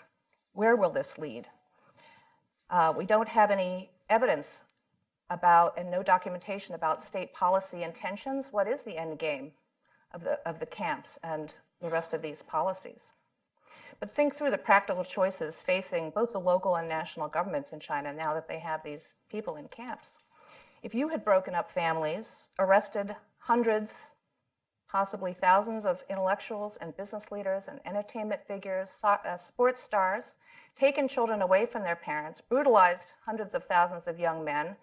will this lead? We don't have any evidence about and no documentation about state policy intentions. What is the end game of the camps and the rest of these policies? But think through the practical choices facing both the local and national governments in China now that they have these people in camps. If you had broken up families, arrested hundreds, possibly thousands of intellectuals and business leaders and entertainment figures, sports stars, taken children away from their parents, brutalized hundreds of thousands of young men,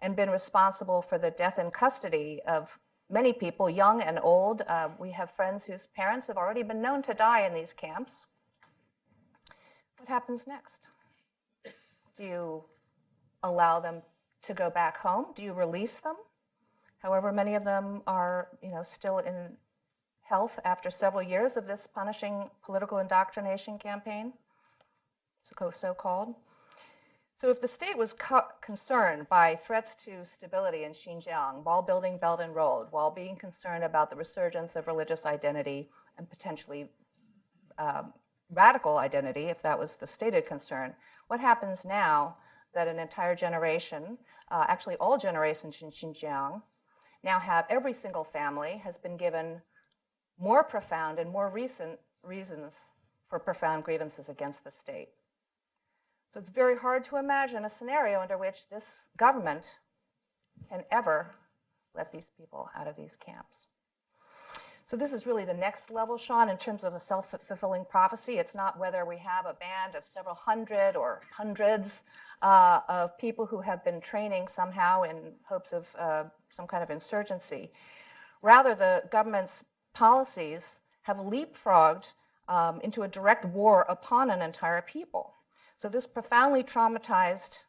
and been responsible for the death in custody of many people, young and old. We have friends whose parents have already been known to die in these camps. What happens next? Do you allow them to go back home? Do you release them? However, many of them are, still in health after several years of this punishing political indoctrination campaign, so-called. So if the state was concerned by threats to stability in Xinjiang while building Belt and Road, while being concerned about the resurgence of religious identity and potentially radical identity, if that was the stated concern, what happens now that an entire generation, actually all generations in Xinjiang, now have every single family has been given more profound and more recent reasons for profound grievances against the state? So it's very hard to imagine a scenario under which this government can ever let these people out of these camps. So this is really the next level, Sean, in terms of a self-fulfilling prophecy. It's not whether we have a band of several hundred or hundreds of people who have been training somehow in hopes of some kind of insurgency. Rather, the government's policies have leapfrogged into a direct war upon an entire people. So this profoundly traumatized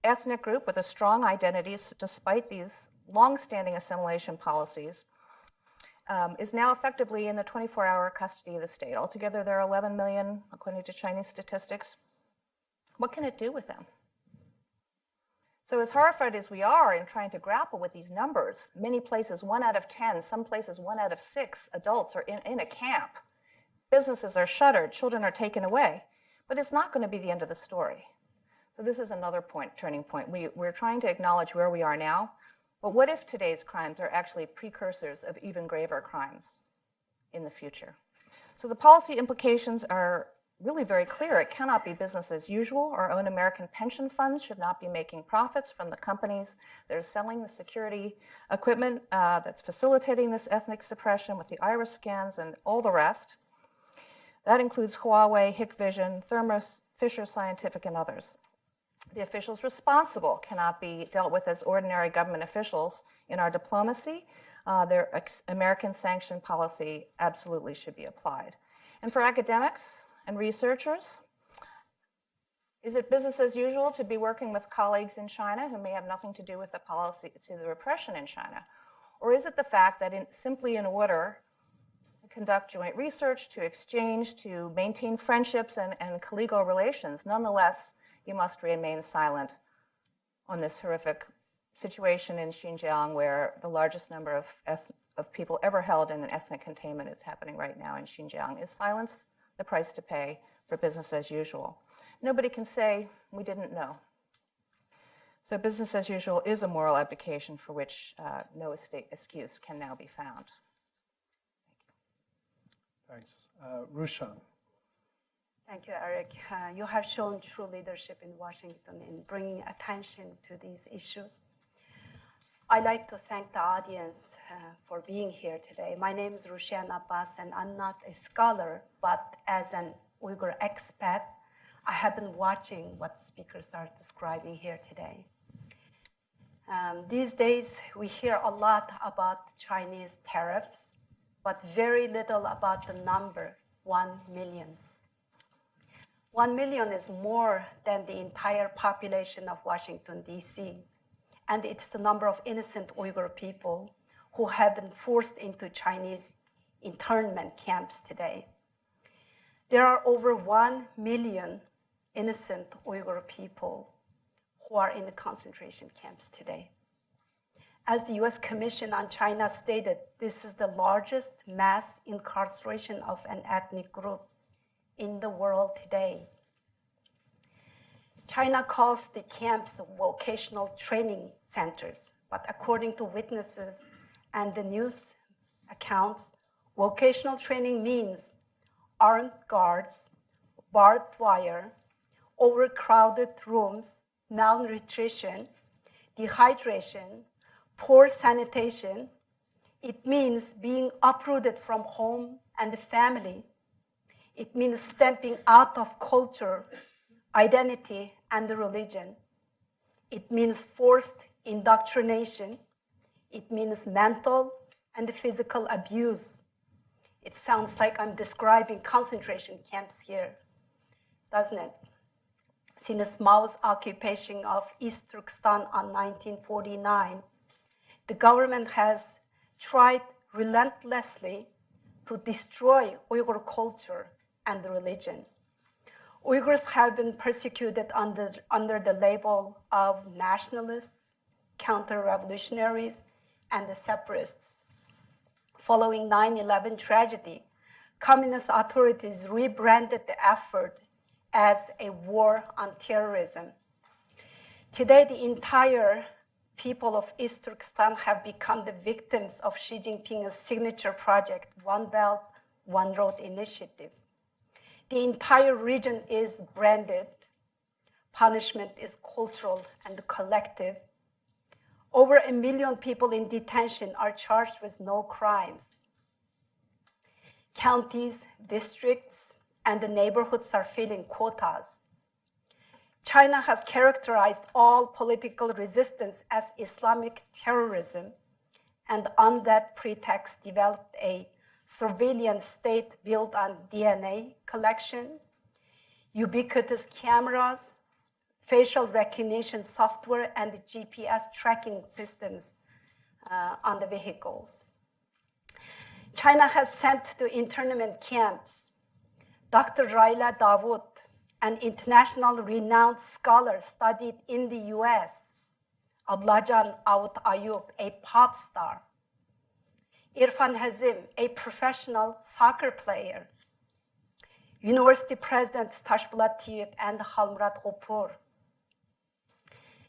ethnic group with a strong identity, despite these long-standing assimilation policies, is now effectively in the 24-hour custody of the state. Altogether, there are 11 million, according to Chinese statistics. What can it do with them? So as horrified as we are in trying to grapple with these numbers, many places 1 out of 10, some places 1 out of 6 adults are in a camp. Businesses are shuttered, children are taken away. But it's not going to be the end of the story. So this is another turning point. We're trying to acknowledge where we are now, but what if today's crimes are actually precursors of even graver crimes in the future? So the policy implications are really very clear. It cannot be business as usual. Our own American pension funds should not be making profits from the companies that are selling the security equipment that's facilitating this ethnic suppression with the iris scans and all the rest. That includes Huawei, Hikvision, Thermo Fisher Scientific, and others. The officials responsible cannot be dealt with as ordinary government officials in our diplomacy. Their American sanction policy absolutely should be applied. And for academics and researchers, is it business as usual to be working with colleagues in China who may have nothing to do with the policy, to the repression in China? Or is it the fact that simply in order conduct joint research, to exchange, to maintain friendships and collegial relations, nonetheless, you must remain silent on this horrific situation in Xinjiang, where the largest number of people ever held in an ethnic containment is happening right now in Xinjiang? Is silence the price to pay for business as usual? Nobody can say, we didn't know. So business as usual is a moral abdication for which no excuse can now be found. Thanks. Rushan. Thank you, Eric. You have shown true leadership in Washington in bringing attention to these issues. I'd like to thank the audience for being here today. My name is Rushan Abbas, and I'm not a scholar, but as an Uyghur expat, I have been watching what speakers are describing here today. These days, we hear a lot about Chinese tariffs, but very little about the number, 1 million. 1 million is more than the entire population of Washington, D.C., and it's the number of innocent Uyghur people who have been forced into Chinese internment camps today. There are over 1 million innocent Uyghur people who are in the concentration camps today. As the US Commission on China stated, this is the largest mass incarceration of an ethnic group in the world today. China calls the camps vocational training centers, but according to witnesses and the news accounts, vocational training means armed guards, barbed wire, overcrowded rooms, malnutrition, dehydration, poor sanitation. It means being uprooted from home and family. It means stepping out of culture, identity, and religion. It means forced indoctrination. It means mental and physical abuse. It sounds like I'm describing concentration camps here, doesn't it? Since Mao's occupation of East Turkestan in 1949, the government has tried relentlessly to destroy Uyghur culture and religion. Uyghurs have been persecuted under the label of nationalists, counter-revolutionaries, and the separatists. Following 9/11 tragedy, communist authorities rebranded the effort as a war on terrorism. Today, the entire people of East Turkestan have become the victims of Xi Jinping's signature project, One Belt, One Road initiative. The entire region is branded. Punishment is cultural and collective. Over 1 million people in detention are charged with no crimes. Counties, districts, and the neighborhoods are filling quotas. China has characterized all political resistance as Islamic terrorism, and on that pretext developed a surveillance state built on DNA collection, ubiquitous cameras, facial recognition software, and GPS tracking systems on the vehicles. China has sent to internment camps Dr. Raila Dawood, an international renowned scholar studied in the US, Ablajan Aout Ayub, a pop star, Irfan Hazim, a professional soccer player, University Presidents Tashbulat Tayyip and Halmurat Gopur.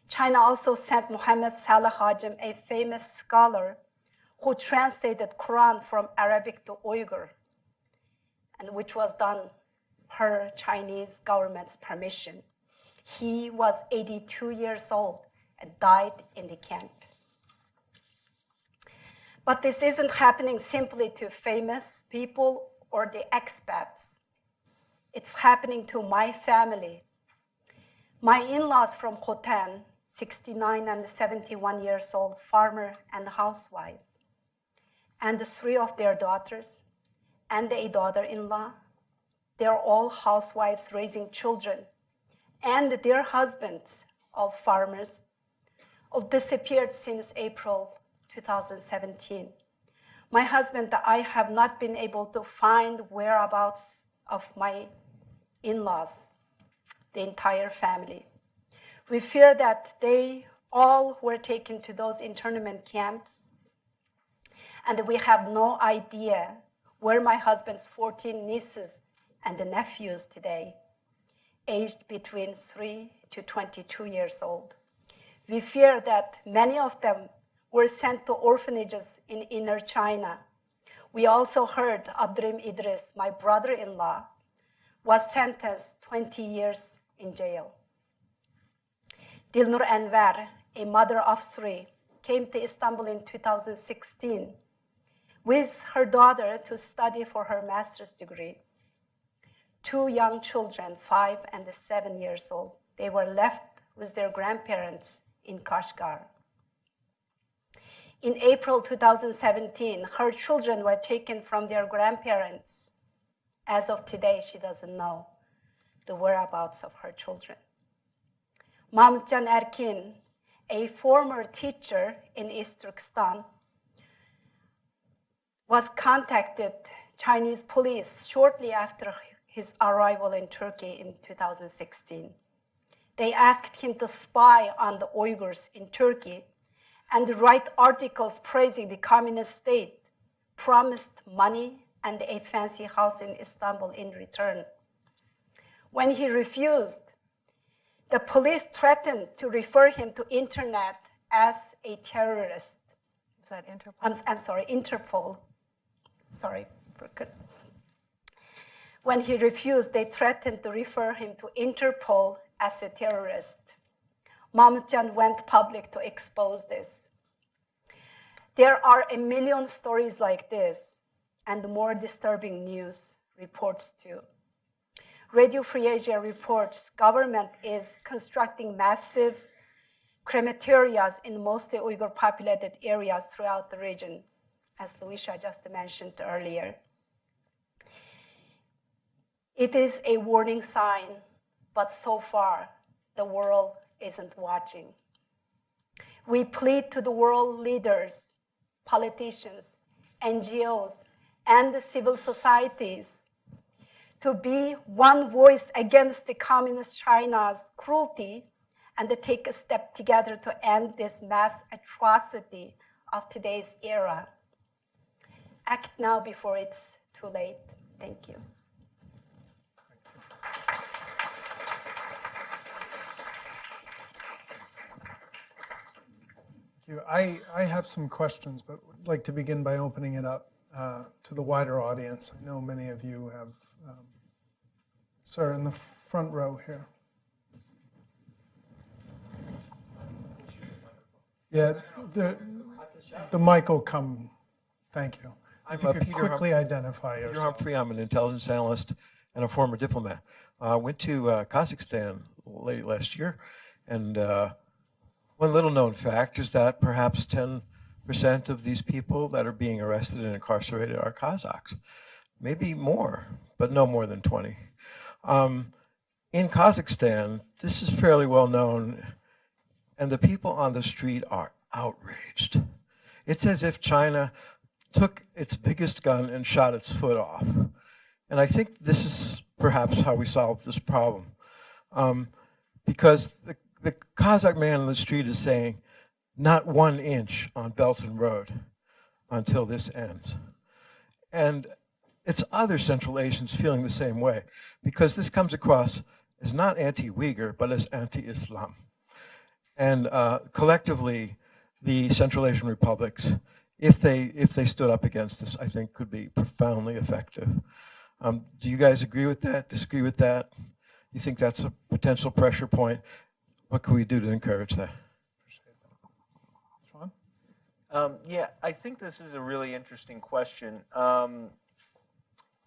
China also sent Muhammad Salah Hajim, a famous scholar who translated Quran from Arabic to Uyghur, and which was done per Chinese government's permission. He was 82 years old and died in the camp. But this isn't happening simply to famous people or the expats. It's happening to my family. My in-laws from Khotan, 69 and 71 years old, farmer and housewife, and the 3 of their daughters, and a daughter-in-law. They're all housewives raising children, and their husbands, all farmers, all disappeared since April 2017. My husband and I have not been able to find whereabouts of my in-laws, the entire family. We fear that they all were taken to those internment camps, and we have no idea where my husband's 14 nieces and the nephews today, aged between 3 to 22 years old. We fear that many of them were sent to orphanages in inner China. We also heard Abdrim Idris, my brother-in-law, was sentenced 20 years in jail. Dilnur Anwar, a mother of 3, came to Istanbul in 2016 with her daughter to study for her master's degree. 2 young children, 5 and 7 years old, they were left with their grandparents in Kashgar. In April 2017, her children were taken from their grandparents. As of today, she doesn't know the whereabouts of her children. Mahmutjan Erkin, a former teacher in East Turkestan, was contacted Chinese police shortly after his arrival in Turkey in 2016. They asked him to spy on the Uyghurs in Turkey and write articles praising the communist state, promised money and a fancy house in Istanbul in return. When he refused, The police threatened to refer him to internet as a terrorist. Is that Interpol? I'm sorry, Interpol. Sorry. When he refused, they threatened to refer him to Interpol as a terrorist. Mamutjan went public to expose this. There are a million stories like this, and more disturbing news reports too. Radio Free Asia reports government is constructing massive crematorias in mostly Uyghur populated areas throughout the region, as Luisha just mentioned earlier. It is a warning sign, but so far, the world isn't watching. We plead to the world leaders, politicians, NGOs, and the civil societies to be one voice against the communist China's cruelty and to take a step together to end this mass atrocity of today's era. Act now before it's too late. Thank you. I have some questions, but would like to begin by opening it up to the wider audience. I know many of you have, sir, in the front row here. Yeah, the mic will come. Thank you. If you could quickly identify yourself. Peter Humphrey, I'm an intelligence analyst and a former diplomat. I went to Kazakhstan late last year, and one little known fact is that perhaps 10% of these people that are being arrested and incarcerated are Kazakhs. Maybe more, but no more than 20. In Kazakhstan, this is fairly well known, and the people on the street are outraged. It's as if China took its biggest gun and shot its foot off. And I think this is perhaps how we solve this problem. Because the Kazakh man on the street is saying, not 1 inch on Belton Road until this ends. And it's other Central Asians feeling the same way, because this comes across as not anti-Uyghur, but as anti-Islam. And collectively, the Central Asian republics, if they stood up against this, I think could be profoundly effective. Do you guys agree with that, disagree with that? You think that's a potential pressure point? What can we do to encourage that? Sean? Yeah, I think this is a really interesting question. One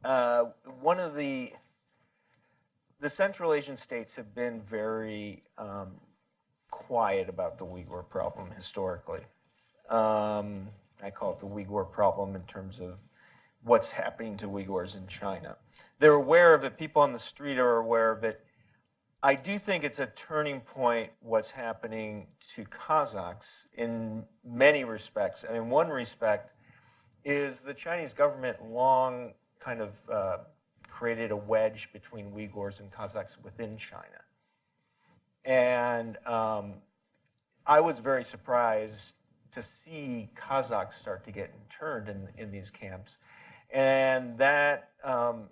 of the Central Asian states have been very quiet about the Uyghur problem historically. I call it the Uyghur problem in terms of what's happening to Uyghurs in China. They're aware of it. People on the street are aware of it. I do think it's a turning point what's happening to Kazakhs in many respects. And in one respect is the Chinese government long kind of created a wedge between Uyghurs and Kazakhs within China. And I was very surprised to see Kazakhs start to get interned in these camps. And that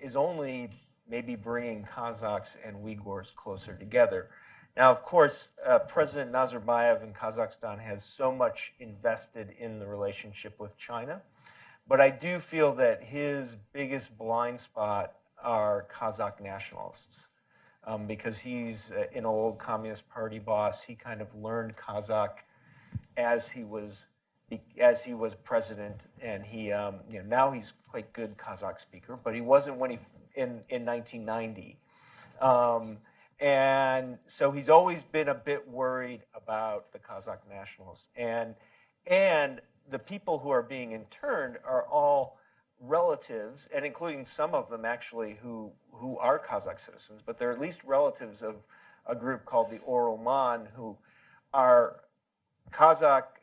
is only maybe bringing Kazakhs and Uyghurs closer together. Now, of course, President Nazarbayev in Kazakhstan has so much invested in the relationship with China, but I do feel that his biggest blind spot are Kazakh nationalists, because he's an old Communist Party boss. He kind of learned Kazakh as he was president, and he now he's quite good Kazakh speaker, but he wasn't when he in 1990. And so he's always been a bit worried about the Kazakh nationalists. And the people who are being interned are all relatives, and including some of them actually who are Kazakh citizens, but they're at least relatives of a group called the Oroman, who are Kazakh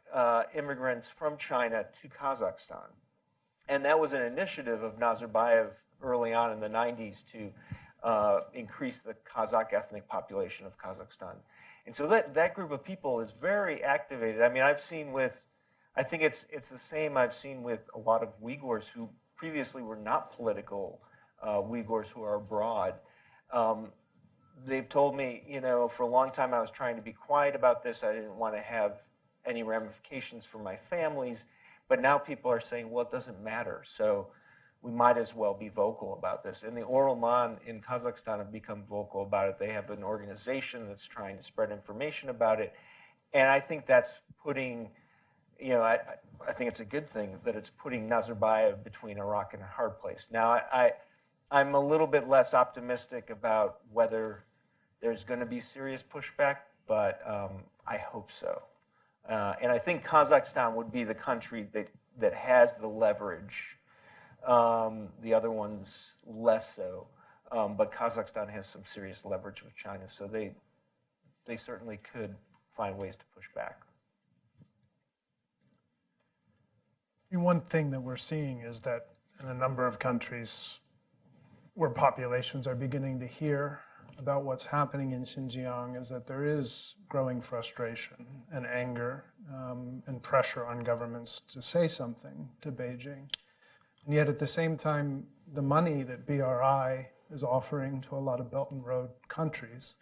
immigrants from China to Kazakhstan. And that was an initiative of Nazarbayev early on in the 90s to increase the Kazakh ethnic population of Kazakhstan. And so that group of people is very activated. I mean, I think it's the same I've seen with a lot of Uyghurs who previously were not political Uyghurs who are abroad. they've told me, for a long time I was trying to be quiet about this. I didn't want to have any ramifications for my families. But now people are saying, well, it doesn't matter. So we might as well be vocal about this. And the Orelman in Kazakhstan have become vocal about it. They have an organization that's trying to spread information about it. And I think that's putting, I think it's a good thing that it's putting Nazarbayev between a rock and a hard place. Now, I'm a little bit less optimistic about whether there's going to be serious pushback, but I hope so. And I think Kazakhstan would be the country that has the leverage. The other ones less so. But Kazakhstan has some serious leverage with China, so they certainly could find ways to push back. One thing that we're seeing is that in a number of countries where populations are beginning to hear about what's happening in Xinjiang is that there is growing frustration and anger and pressure on governments to say something to Beijing. And yet at the same time, the money that BRI is offering to a lot of Belt and Road countries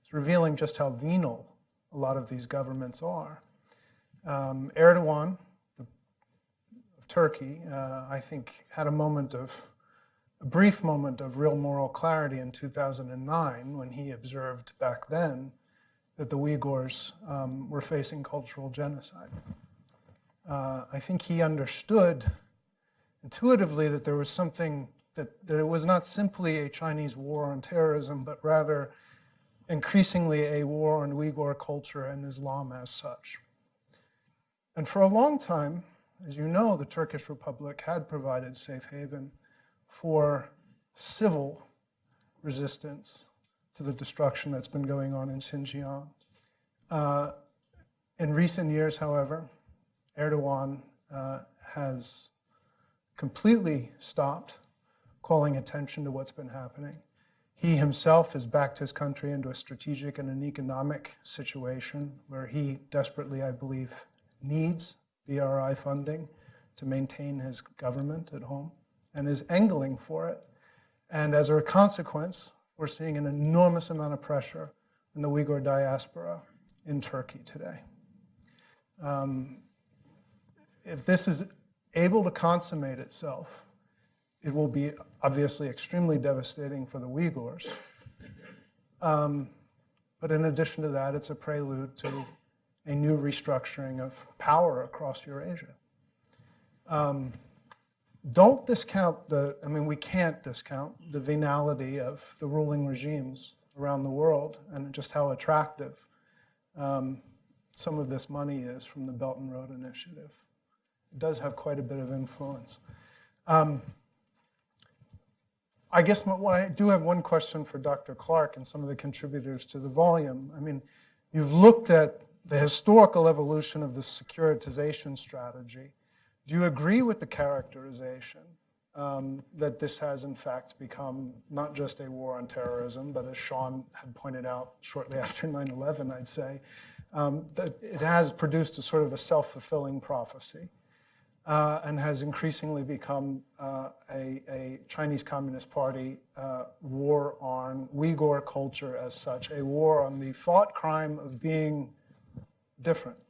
is revealing just how venal a lot of these governments are. Erdogan of Turkey, I think, had a brief moment of real moral clarity in 2009 when he observed back then that the Uyghurs were facing cultural genocide. I think he understood intuitively that there was something, that it was not simply a Chinese war on terrorism, but rather increasingly a war on Uyghur culture and Islam as such. And for a long time, as you know, the Turkish Republic had provided safe haven for civil resistance to the destruction that's been going on in Xinjiang. In recent years, however, Erdogan has completely stopped calling attention to what's been happening. He himself has backed his country into a strategic and an economic situation where he desperately, I believe, needs BRI funding to maintain his government at home, and is angling for it. And as a consequence, we're seeing an enormous amount of pressure in the Uyghur diaspora in Turkey today. If this is able to consummate itself, it will be obviously extremely devastating for the Uyghurs. But in addition to that, it's a prelude to a new restructuring of power across Eurasia. Don't discount we can't discount the venality of the ruling regimes around the world and just how attractive some of this money is from the Belt and Road Initiative. It does have quite a bit of influence. I guess I do have one question for Dr. Clark and some of the contributors to the volume. I mean, you've looked at the historical evolution of the securitization strategy. Do you agree with the characterization that this has in fact become not just a war on terrorism, but as Sean had pointed out shortly after 9/11, I'd say, that it has produced a sort of a self-fulfilling prophecy and has increasingly become a Chinese Communist Party war on Uyghur culture as such, a war on the thought crime of being different?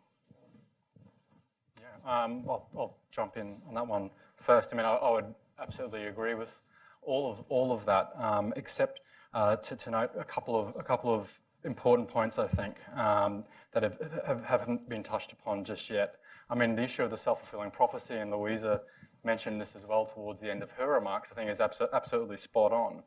I'll jump in on that one first. I mean, I would absolutely agree with all of that, except to note a couple of important points, I think, that haven't been touched upon just yet. I mean, the issue of the self-fulfilling prophecy, and Louisa mentioned this as well towards the end of her remarks, I think is absolutely spot on.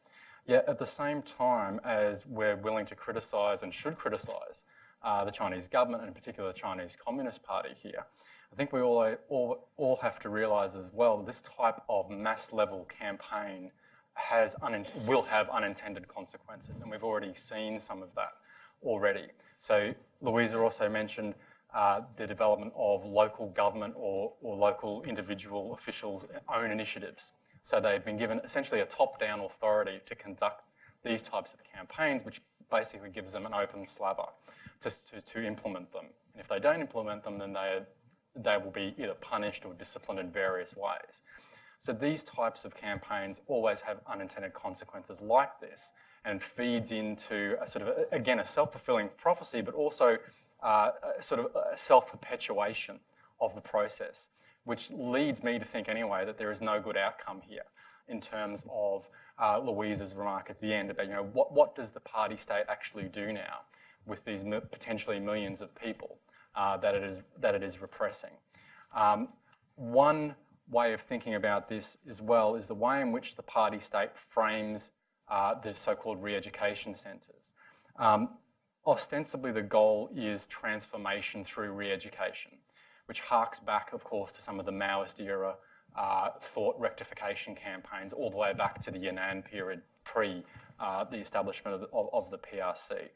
Yet at the same time as we're willing to criticize and should criticize the Chinese government, and in particular the Chinese Communist Party here, I think we all have to realize as well that this type of mass-level campaign will have unintended consequences, and we've already seen some of that already. So Louisa also mentioned the development of local government or local individual officials' own initiatives. So they've been given essentially a top-down authority to conduct these types of campaigns, which basically gives them an open slather to implement them. And if they don't implement them, then they will be either punished or disciplined in various ways. So these types of campaigns always have unintended consequences like this, and feeds into a sort of, again, a self-fulfilling prophecy, but also a sort of a self-perpetuation of the process, which leads me to think anyway that there is no good outcome here in terms of Louise's remark at the end about, what does the party state actually do now with these potentially millions of people that it is repressing. One way of thinking about this as well is the way in which the party state frames the so-called re-education centres. Ostensibly, the goal is transformation through re-education, which harks back, of course, to some of the Maoist-era thought rectification campaigns all the way back to the Yan'an period pre the establishment of the PRC.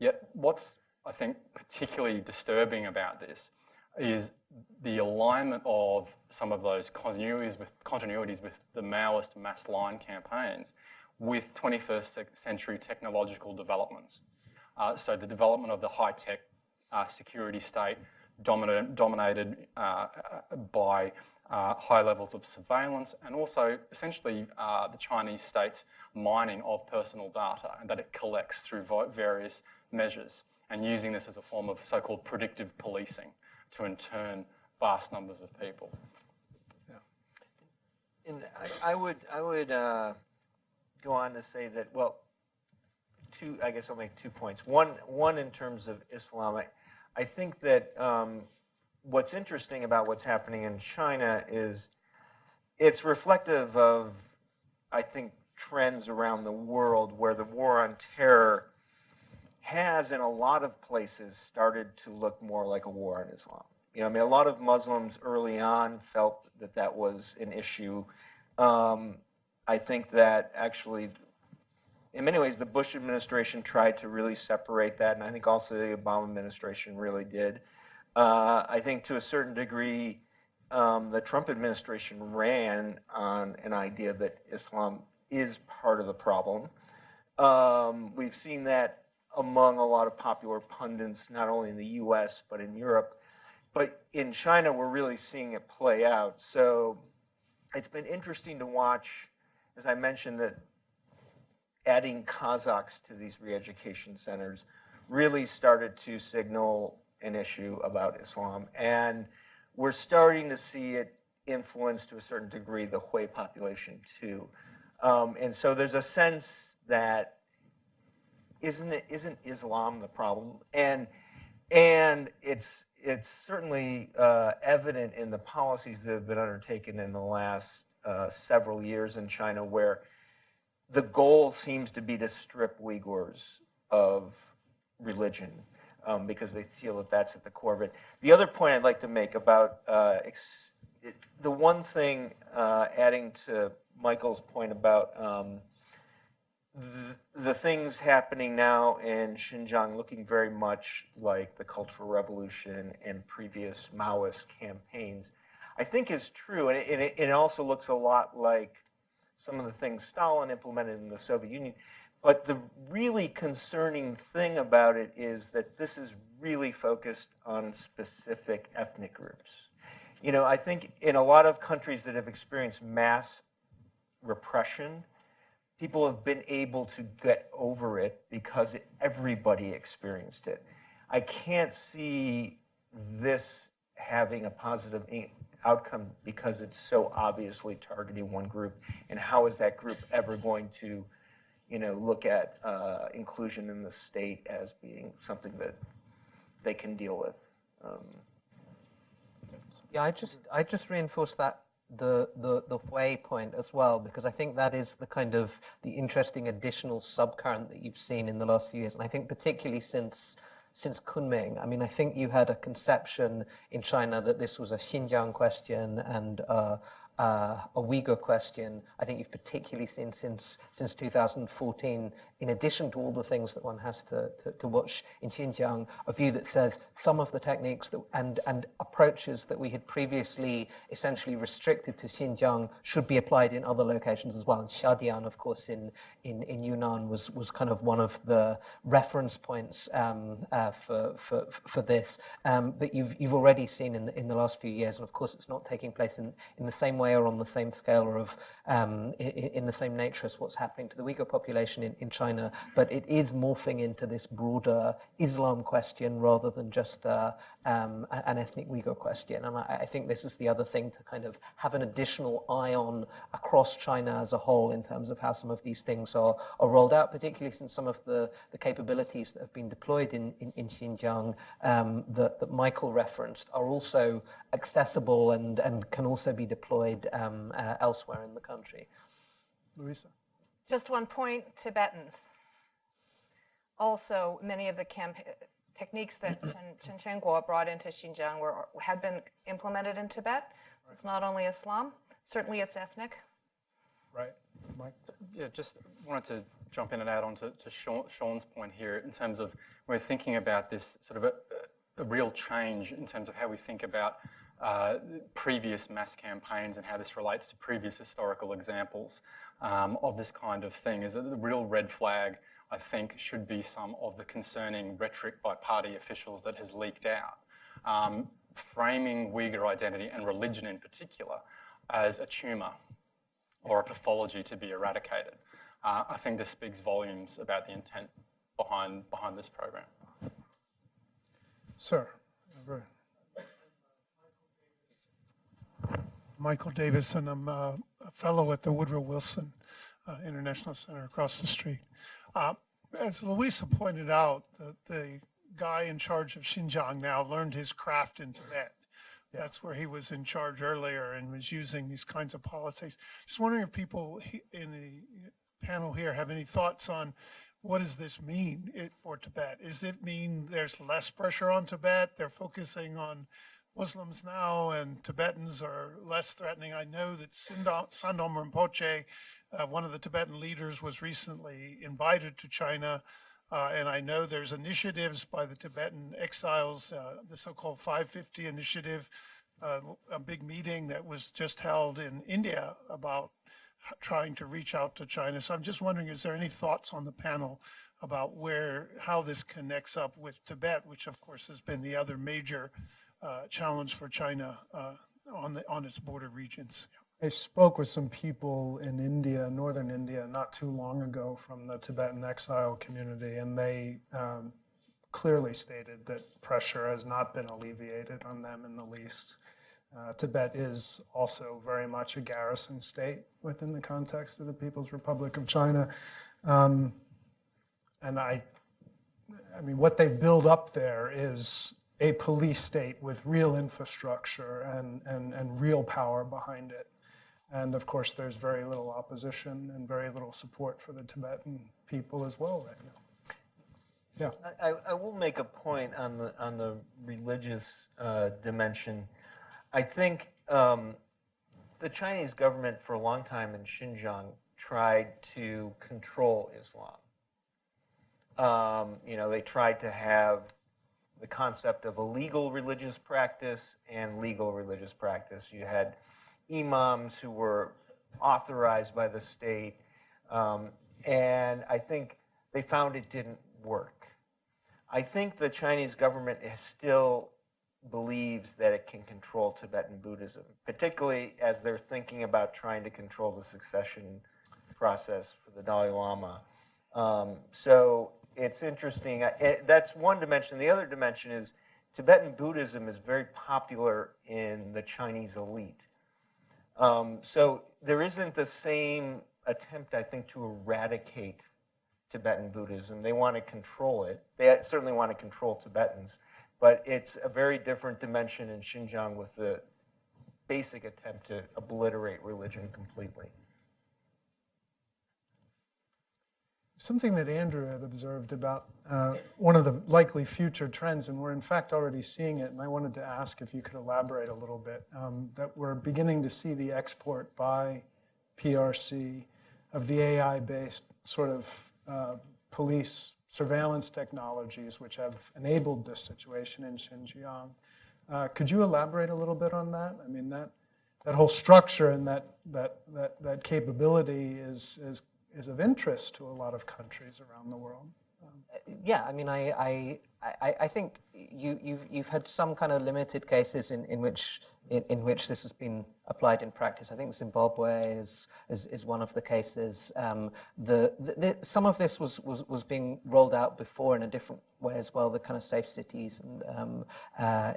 Yet what's, I think, particularly disturbing about this is the alignment of some of those continuities with the Maoist mass line campaigns with 21st century technological developments. So the development of the high-tech security state dominated by high levels of surveillance, and also essentially the Chinese state's mining of personal data, and that it collects through various measures, and using this as a form of so-called predictive policing to in turn vast numbers of people. Yeah. And I would go on to say that, well, I guess I'll make 2 points. One in terms of Islam. I think that what's interesting about what's happening in China is it's reflective of, I think, trends around the world where the war on terror has, in a lot of places, started to look more like a war on Islam. A lot of Muslims early on felt that that was an issue. I think that actually, in many ways, the Bush administration tried to really separate that, and I think also the Obama administration really did. I think to a certain degree, the Trump administration ran on an idea that Islam is part of the problem. We've seen that among a lot of popular pundits, not only in the US, but in Europe. But in China, we're really seeing it play out. So it's been interesting to watch, as I mentioned, that adding Kazakhs to these re-education centers really started to signal an issue about Islam. And we're starting to see it influence, to a certain degree, the Hui population too. And so there's a sense that isn't Islam the problem? And it's certainly evident in the policies that have been undertaken in the last several years in China, where the goal seems to be to strip Uyghurs of religion because they feel that that's at the core of it. The other point I'd like to make about the one thing, adding to Michael's point about the things happening now in Xinjiang looking very much like the Cultural Revolution and previous Maoist campaigns, I think is true. And it also looks a lot like some of the things Stalin implemented in the Soviet Union. But the really concerning thing about it is that this is really focused on specific ethnic groups. I think in a lot of countries that have experienced mass repression, people have been able to get over it because everybody experienced it. I can't see this having a positive outcome because it's so obviously targeting one group. And how is that group ever going to, look at inclusion in the state as being something that they can deal with? Yeah, I just reinforce that the Hui point as well, because I think that is the interesting additional subcurrent that you've seen in the last few years, and I think particularly since Kunming. I mean, I think you had a conception in China that this was a Xinjiang question and a Uyghur question. I think you've particularly seen since 2014, in addition to all the things that one has to watch in Xinjiang, a view that says some of the techniques and approaches that we had previously essentially restricted to Xinjiang should be applied in other locations as well. And Xiadian, of course, in Yunnan was kind of one of the reference points for this that you've already seen in the last few years. And of course, it's not taking place in the same way way or on the same scale or of in the same nature as what's happening to the Uyghur population in China, but it is morphing into this broader Islam question rather than just an ethnic Uyghur question. And I think this is the other thing to kind of have an additional eye on across China as a whole in terms of how some of these things are rolled out, particularly since some of the capabilities that have been deployed in Xinjiang that Michael referenced are also accessible and can also be deployed elsewhere in the country. Louisa? Just one point, Tibetans. Also, many of the techniques that Chen Chengguo brought into Xinjiang had been implemented in Tibet. So it's not only Islam, certainly it's ethnic. Right. Mike? Yeah, just wanted to jump in and add on to Sean's point here in terms of we're thinking about this sort of a real change in terms of how we think about previous mass campaigns and how this relates to previous historical examples of this kind of thing. Is that the real red flag, I think, should be some of the concerning rhetoric by party officials that has leaked out, framing Uyghur identity and religion in particular as a tumour or a pathology to be eradicated. I think this speaks volumes about the intent behind this program. Sir. Michael Davis, and I'm a fellow at the Woodrow Wilson International Center across the street. As Louisa pointed out, the guy in charge of Xinjiang now learned his craft in Tibet. Yeah. That's where he was in charge earlier and was using these kinds of policies. Just wondering if people in the panel here have any thoughts on what does this mean for Tibet? Does it mean there's less pressure on Tibet? They're focusing on Muslims now and Tibetans are less threatening. I know that Sandom Rinpoche, one of the Tibetan leaders, was recently invited to China. And I know there's initiatives by the Tibetan exiles, the so-called 550 initiative, a big meeting that was just held in India about trying to reach out to China. So I'm just wondering, is there any thoughts on the panel about how this connects up with Tibet, which of course has been the other major challenge for China on its border regions? I spoke with some people in India, northern India, not too long ago from the Tibetan exile community, and they clearly stated that pressure has not been alleviated on them in the least. Tibet is also very much a garrison state within the context of the People's Republic of China. And I mean, what they build up there is a police state with real infrastructure and real power behind it. And of course, there's very little opposition and very little support for the Tibetan people as well right now. Yeah. I will make a point on the religious dimension. I think the Chinese government for a long time in Xinjiang tried to control Islam. They tried to have the concept of illegal religious practice and legal religious practice. You had imams who were authorized by the state, and I think they found it didn't work. I think the Chinese government still believes that it can control Tibetan Buddhism, particularly as they're thinking about trying to control the succession process for the Dalai Lama. So it's interesting. That's one dimension. The other dimension is Tibetan Buddhism is very popular in the Chinese elite. So there isn't the same attempt, I think, to eradicate Tibetan Buddhism. They want to control it. They certainly want to control Tibetans. But it's a very different dimension in Xinjiang with the basic attempt to obliterate religion completely. Something that Andrew had observed about one of the likely future trends, and we're in fact already seeing it, and I wanted to ask if you could elaborate a little bit, that we're beginning to see the export by PRC of the AI-based sort of police surveillance technologies which have enabled this situation in Xinjiang. Could you elaborate a little bit on that? I mean, that whole structure and that capability is of interest to a lot of countries around the world. Yeah, I mean, I think you've had some kind of limited cases in which in which this has been applied in practice. I think Zimbabwe is one of the cases. Some of this was being rolled out before in a different way as well, the kind of safe cities and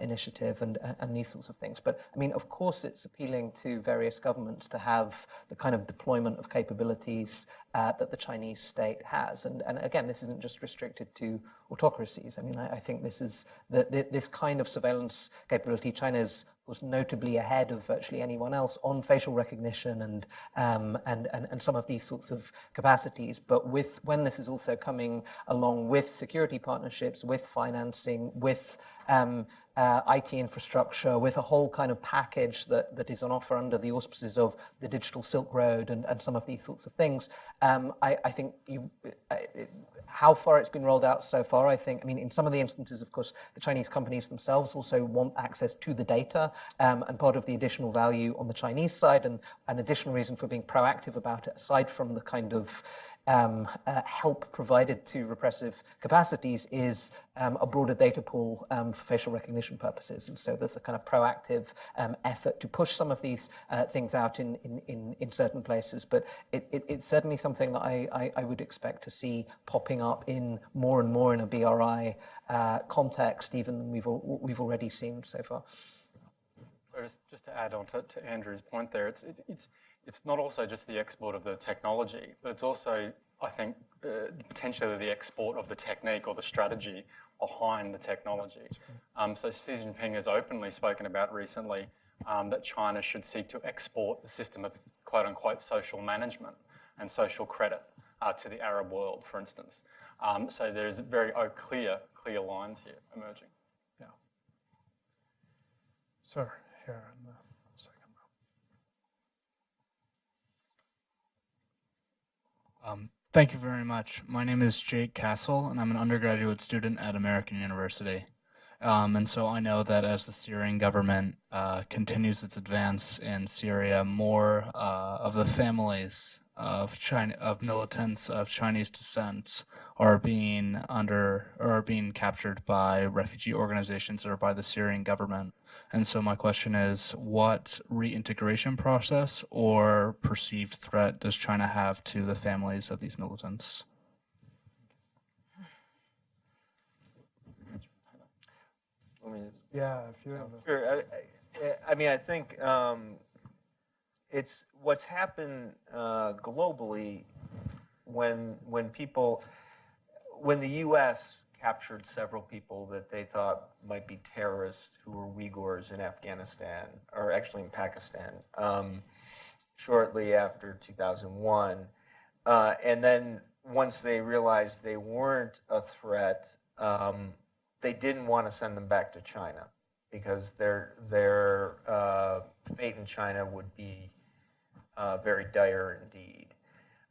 initiative and these sorts of things. But I mean, of course, it's appealing to various governments to have the kind of deployment of capabilities that the Chinese state has. And again, this isn't just restricted to autocracies. I mean, I think this is this kind of surveillance capability. China's was notably ahead of virtually anyone else on facial recognition and some of these sorts of capacities. But when this is also coming along with security partnerships, with financing, with IT infrastructure, with a whole kind of package that is on offer under the auspices of the Digital Silk Road and some of these sorts of things, I think how far it's been rolled out so far, I mean, in some of the instances, of course, the Chinese companies themselves also want access to the data, and part of the additional value on the Chinese side and an additional reason for being proactive about it, aside from the kind of help provided to repressive capacities, is a broader data pool for facial recognition purposes. And so there's a kind of proactive effort to push some of these things out in certain places. But it's certainly something that I would expect to see popping up in more and more in a BRI context, even than we've already seen so far. So just to add on to Andrew's point there, it's not also just the export of the technology, but it's also, I think, potentially the export of the technique or the strategy behind the technology. So Xi Jinping has openly spoken about recently that China should seek to export the system of quote-unquote social management and social credit to the Arab world, for instance. So there's very clear lines here emerging. Yeah. Sir, here in the second row. Thank you very much. My name is Jake Castle, and I'm an undergraduate student at American University. And so I know that as the Syrian government continues its advance in Syria, more of the families of militants of Chinese descent are being captured by refugee organizations or by the Syrian government. And so my question is, what reintegration process or perceived threat does China have to the families of these militants? Yeah, if you have Sure. I mean, I think it's what's happened globally when the U.S. captured several people that they thought might be terrorists who were Uyghurs in Afghanistan, or actually in Pakistan, shortly after 2001. And then once they realized they weren't a threat, they didn't want to send them back to China because their fate in China would be very dire indeed.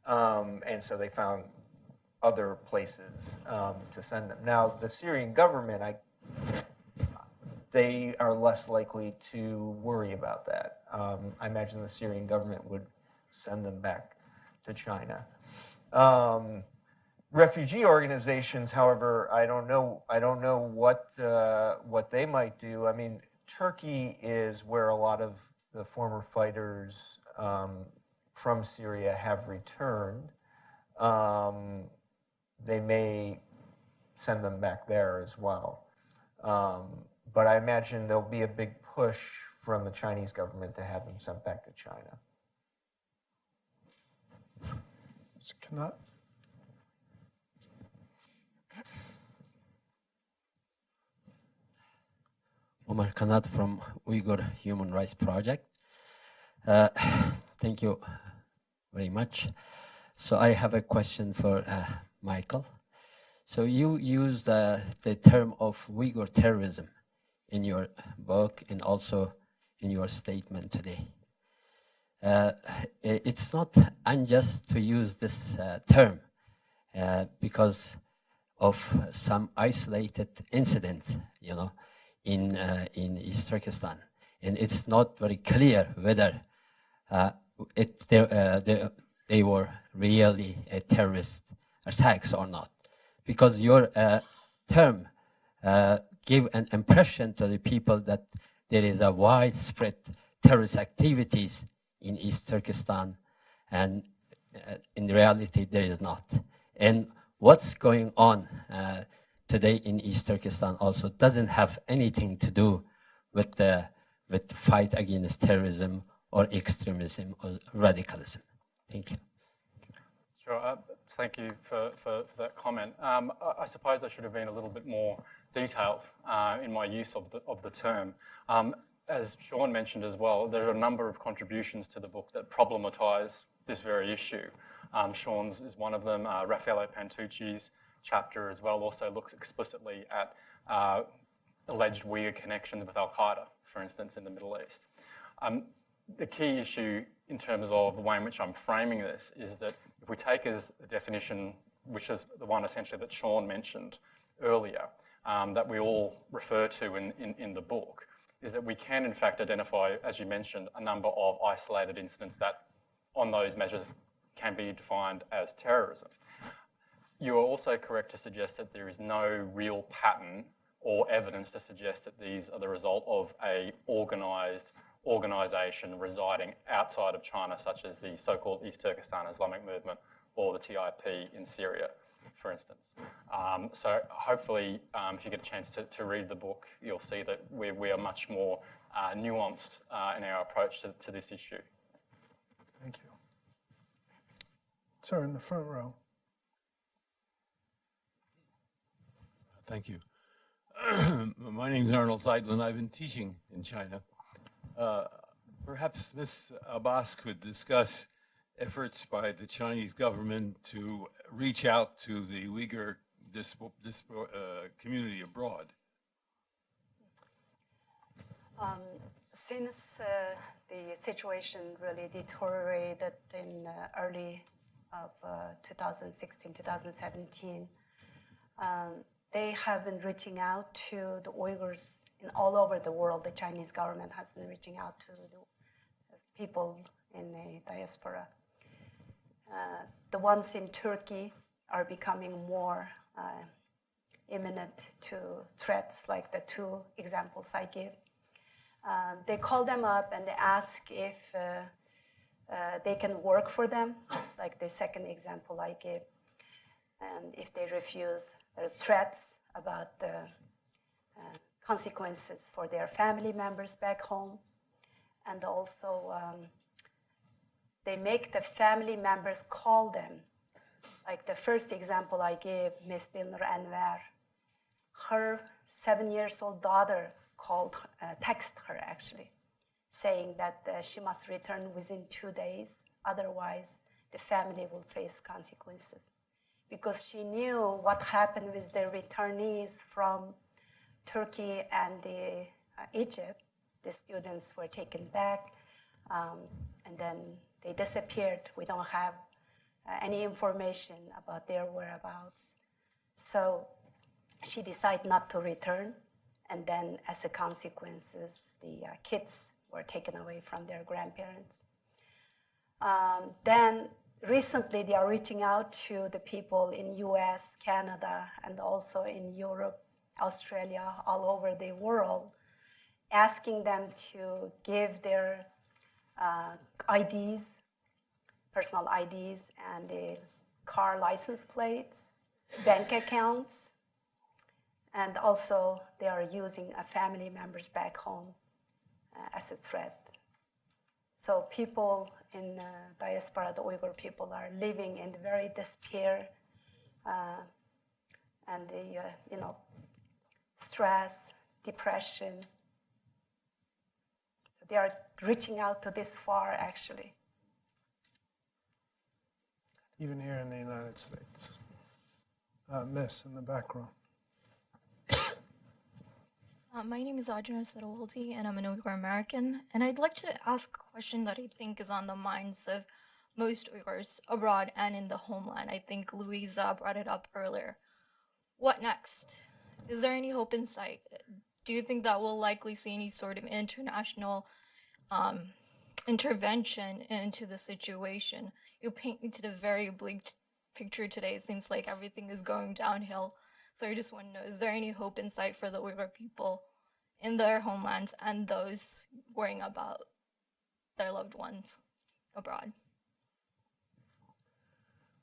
And so they found other places to send them. Now, the Syrian government, they are less likely to worry about that. I imagine the Syrian government would send them back to China. Refugee organizations, however, I don't know what they might do. I mean, Turkey is where a lot of the former fighters from Syria have returned. They may send them back there as well. But I imagine there'll be a big push from the Chinese government to have them sent back to China. Cannot. Omar Kanat from Uyghur Human Rights Project. Thank you very much. So I have a question for Michael. So you used the term of Uyghur terrorism in your book and also in your statement today. It's not unjust to use this term because of some isolated incidents, you know, in East Turkestan, and it's not very clear whether they were really terrorist attacks or not, because your term gave an impression to the people that there is a widespread terrorist activities in East Turkestan, and in reality there is not. And what's going on today in East Turkestan also doesn't have anything to do with the fight against terrorism or extremism or radicalism. Thank you. Sure. Thank you for that comment. I suppose I should have been a little bit more detailed in my use of the term. As Sean mentioned as well, there are a number of contributions to the book that problematise this very issue. Sean's is one of them. Raffaello Pantucci's chapter as well also looks explicitly at alleged Uyghur connections with Al-Qaeda, for instance, in the Middle East. The key issue in terms of the way in which I'm framing this is that if we take as a definition, which is the one essentially that Sean mentioned earlier, that we all refer to in the book, is that we can in fact identify, as you mentioned, a number of isolated incidents that on those measures can be defined as terrorism. You are also correct to suggest that there is no real pattern or evidence to suggest that these are the result of a organisation residing outside of China, such as the so-called East Turkestan Islamic Movement or the TIP in Syria, for instance. So hopefully, if you get a chance to read the book, you'll see that we are much more nuanced in our approach to this issue. Thank you. Sir, in the front row. Thank you. My name is Arnold Zeidlin. I've been teaching in China. Perhaps Ms. Abbas could discuss efforts by the Chinese government to reach out to the Uyghur community abroad. Since the situation really deteriorated in early of 2016, 2017, they have been reaching out to the Uyghurs in all over the world. The Chinese government has been reaching out to the people in the diaspora. The ones in Turkey are becoming more imminent to threats, like the two examples I give. They call them up and they ask if they can work for them, like the second example I gave. And if they refuse, there are threats about the consequences for their family members back home. And also, they make the family members call them. Like the first example I gave, Miss Dilnur Anwar, her 7-year-old daughter called, texted her actually, saying that she must return within 2 days, otherwise the family will face consequences. Because she knew what happened with the returnees from Turkey and Egypt. The students were taken back, and then they disappeared. We don't have any information about their whereabouts. So she decided not to return, and then as a consequence, the kids were taken away from their grandparents. Then recently, they are reaching out to the people in US, Canada, and also in Europe, Australia, all over the world, asking them to give their IDs, personal IDs, and the car license plates, bank accounts, and also they are using family members back home as a threat. So people in diaspora, the Uyghur people, are living in very despair and the stress, depression. So they are reaching out to this far, actually. Even here in the United States. Miss, in the back row. My name is Ajna Sarawalti, and I'm an Uyghur American. And I'd like to ask a question that I think is on the minds of most Uyghurs abroad and in the homeland. I think Louisa brought it up earlier. What next? Is there any hope in sight? Do you think that we'll likely see any sort of international intervention into the situation? You painted a very bleak picture today. It seems like everything is going downhill. So I just want to know, is there any hope in sight for the Uyghur people in their homelands and those worrying about their loved ones abroad?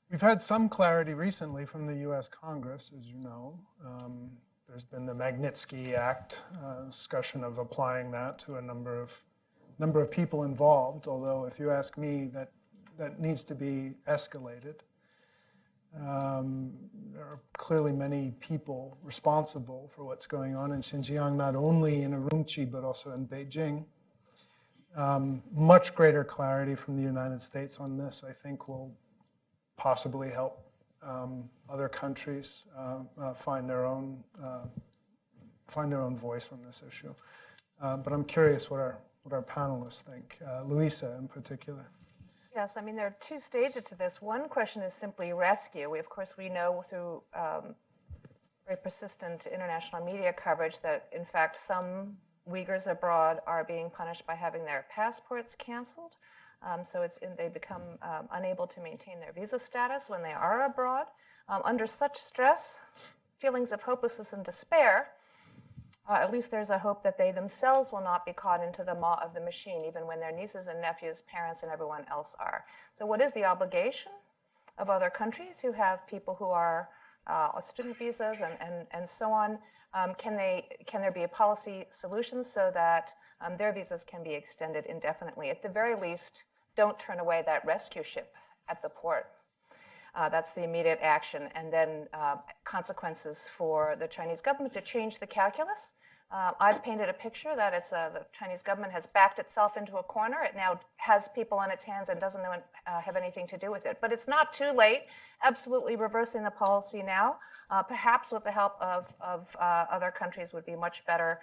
We've had some clarity recently from the U.S. Congress, as you know. There's been the Magnitsky Act, discussion of applying that to a number of people involved, although if you ask me, that needs to be escalated. There are clearly many people responsible for what's going on in Xinjiang, not only in Urumqi, but also in Beijing. Much greater clarity from the United States on this, I think, will possibly help other countries find their own voice on this issue. But I'm curious what our panelists think. Luisa, in particular. Yes, I mean, there are two stages to this. One question is simply rescue. Of course, we know through very persistent international media coverage that, in fact, some Uyghurs abroad are being punished by having their passports canceled. So they become unable to maintain their visa status when they are abroad. Under such stress, feelings of hopelessness and despair, at least there's a hope that they themselves will not be caught into the maw of the machine, even when their nieces and nephews, parents, and everyone else are. So what is the obligation of other countries who have people who are on student visas and so on? Can there be a policy solution so that their visas can be extended indefinitely? At the very least, don't turn away that rescue ship at the port. That's the immediate action. And then consequences for the Chinese government to change the calculus. I've painted a picture that the Chinese government has backed itself into a corner. It now has people on its hands and doesn't have anything to do with it. But it's not too late. Absolutely reversing the policy now, perhaps with the help of other countries, would be much better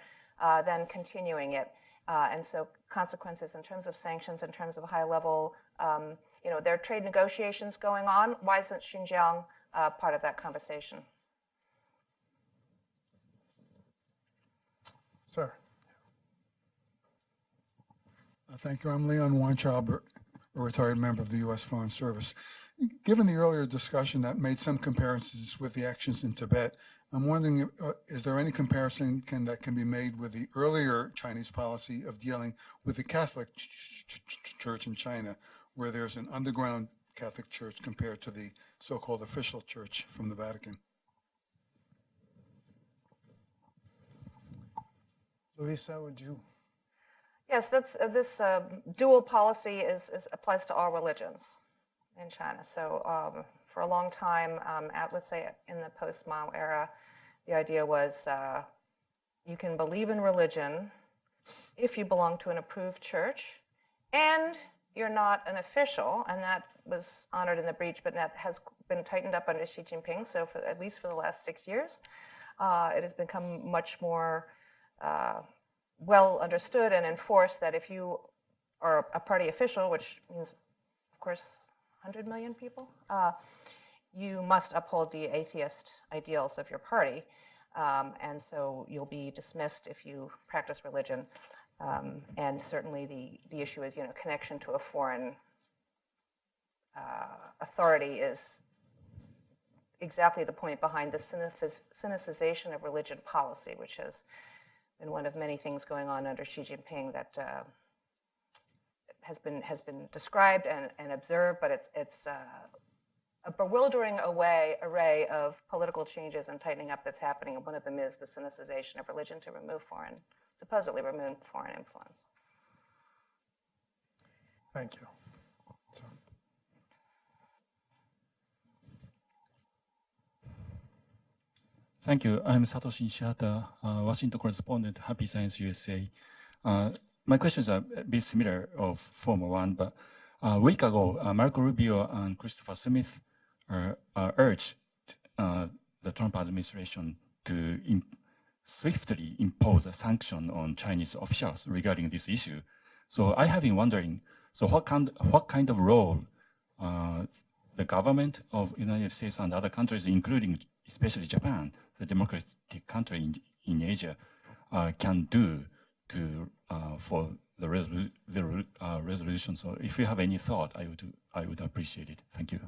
than continuing it. And so consequences in terms of sanctions, in terms of high-level, there are trade negotiations going on. Why isn't Xinjiang part of that conversation? Sir. Thank you. I'm Leon Weintraub, a retired member of the U.S. Foreign Service. Given the earlier discussion that made some comparisons with the actions in Tibet, I'm wondering, is there any comparison that can be made with the earlier Chinese policy of dealing with the Catholic Church in China, where there's an underground Catholic Church compared to the so-called official church from the Vatican? Luisa, would you? Yes, this dual policy applies to all religions in China. So for a long time, let's say in the post-Mao era, the idea was you can believe in religion if you belong to an approved church and you're not an official, and that was honored in the breach, but that has been tightened up under Xi Jinping. So at least for the last 6 years, it has become much more well understood and enforced that if you are a party official, which means, of course, 100 million people, you must uphold the atheist ideals of your party. And so you'll be dismissed if you practice religion. And certainly the issue is, connection to a foreign authority is exactly the point behind the cynicization of religion policy, which has been one of many things going on under Xi Jinping that has been described and observed, but it's a bewildering array of political changes and tightening up that's happening. And one of them is the cynicization of religion to supposedly remove foreign influence. Thank you. Thank you. I'm Satoshi Nishihata, Washington correspondent, Happy Science USA. My questions are a bit similar of former one, but a week ago, Marco Rubio and Christopher Smith urged the Trump administration to swiftly impose a sanction on Chinese officials regarding this issue. So I have been wondering, so what kind of role the government of the United States and other countries, including especially Japan, the democratic country in Asia, can do for the resolution. So if you have any thought, I would appreciate it. Thank you.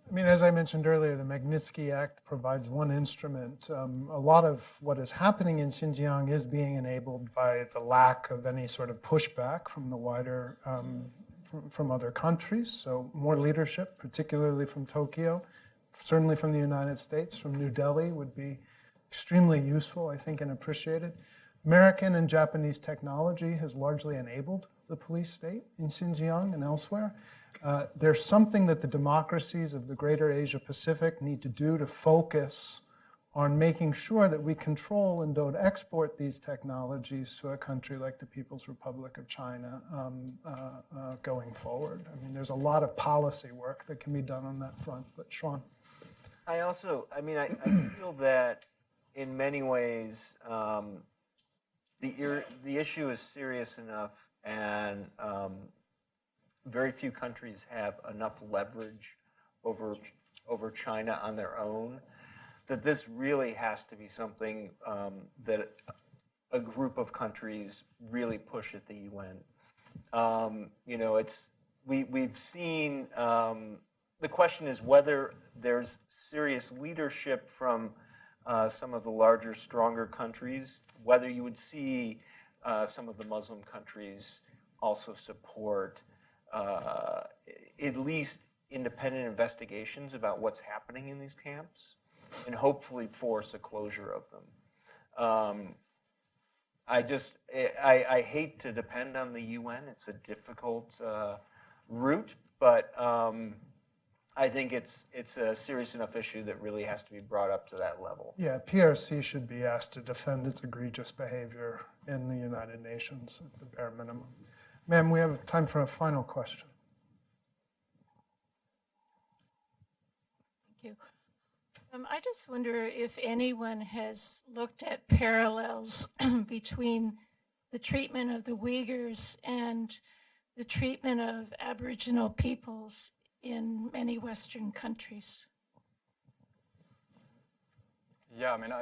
I mean, as I mentioned earlier, the Magnitsky Act provides one instrument. A lot of what is happening in Xinjiang is being enabled by the lack of any sort of pushback from the wider, from other countries. So more leadership, particularly from Tokyo, certainly from the United States, from New Delhi would be extremely useful, I think, and appreciated. American and Japanese technology has largely enabled the police state in Xinjiang and elsewhere. There's something that the democracies of the greater Asia Pacific need to do to focus on making sure that we control and don't export these technologies to a country like the People's Republic of China going forward. I mean, there's a lot of policy work that can be done on that front, but Sean. I feel that in many ways, the issue is serious enough, and very few countries have enough leverage over China on their own, that this really has to be something that a group of countries really push at the UN. We've seen. The question is whether there's serious leadership from some of the larger, stronger countries, whether you would see some of the Muslim countries also support at least independent investigations about what's happening in these camps, and hopefully force a closure of them. I hate to depend on the UN. It's a difficult route, but I think it's a serious enough issue that really has to be brought up to that level. Yeah, PRC should be asked to defend its egregious behavior in the United Nations at the bare minimum. Ma'am, we have time for a final question. Thank you. I just wonder if anyone has looked at parallels between the treatment of the Uyghurs and the treatment of Aboriginal peoples in many Western countries. Yeah, I mean,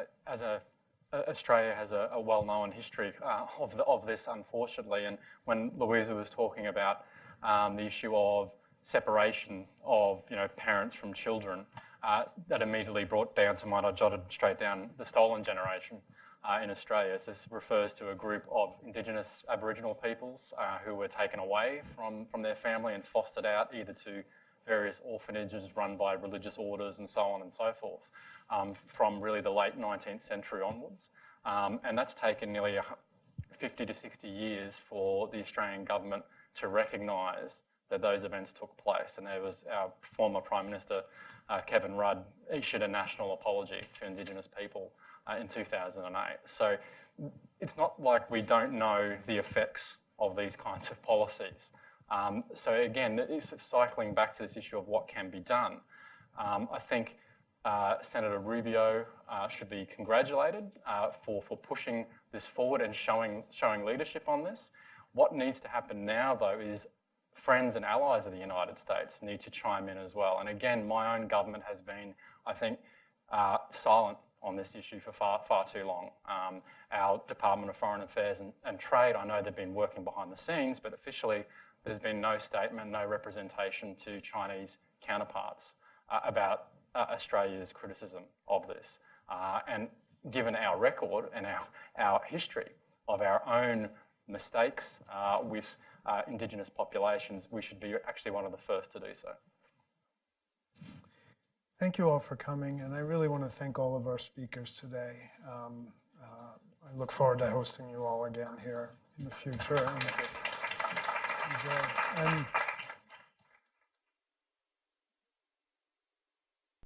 Australia has a well-known history of this, unfortunately. And when Louisa was talking about the issue of separation of parents from children, that immediately brought down to mind. I jotted straight down the stolen generation in Australia. So this refers to a group of Indigenous Aboriginal peoples who were taken away from their family and fostered out either to various orphanages run by religious orders and so on and so forth, from really the late 19th century onwards. And that's taken nearly 50 to 60 years for the Australian government to recognise that those events took place. And there was our former Prime Minister, Kevin Rudd, issued a national apology to Indigenous people in 2008. So it's not like we don't know the effects of these kinds of policies. So again, it's cycling back to this issue of what can be done. I think Senator Rubio should be congratulated for pushing this forward and showing leadership on this. What needs to happen now, though, is friends and allies of the United States need to chime in as well. And again, my own government has been, I think, silent on this issue for far too long. Our Department of Foreign Affairs and Trade, I know they've been working behind the scenes, but officially there's been no statement, no representation to Chinese counterparts about Australia's criticism of this. And given our record and our history of our own mistakes with Indigenous populations, we should be actually one of the first to do so. Thank you all for coming, and I really want to thank all of our speakers today. I look forward to hosting you all again here in the future. Enjoy.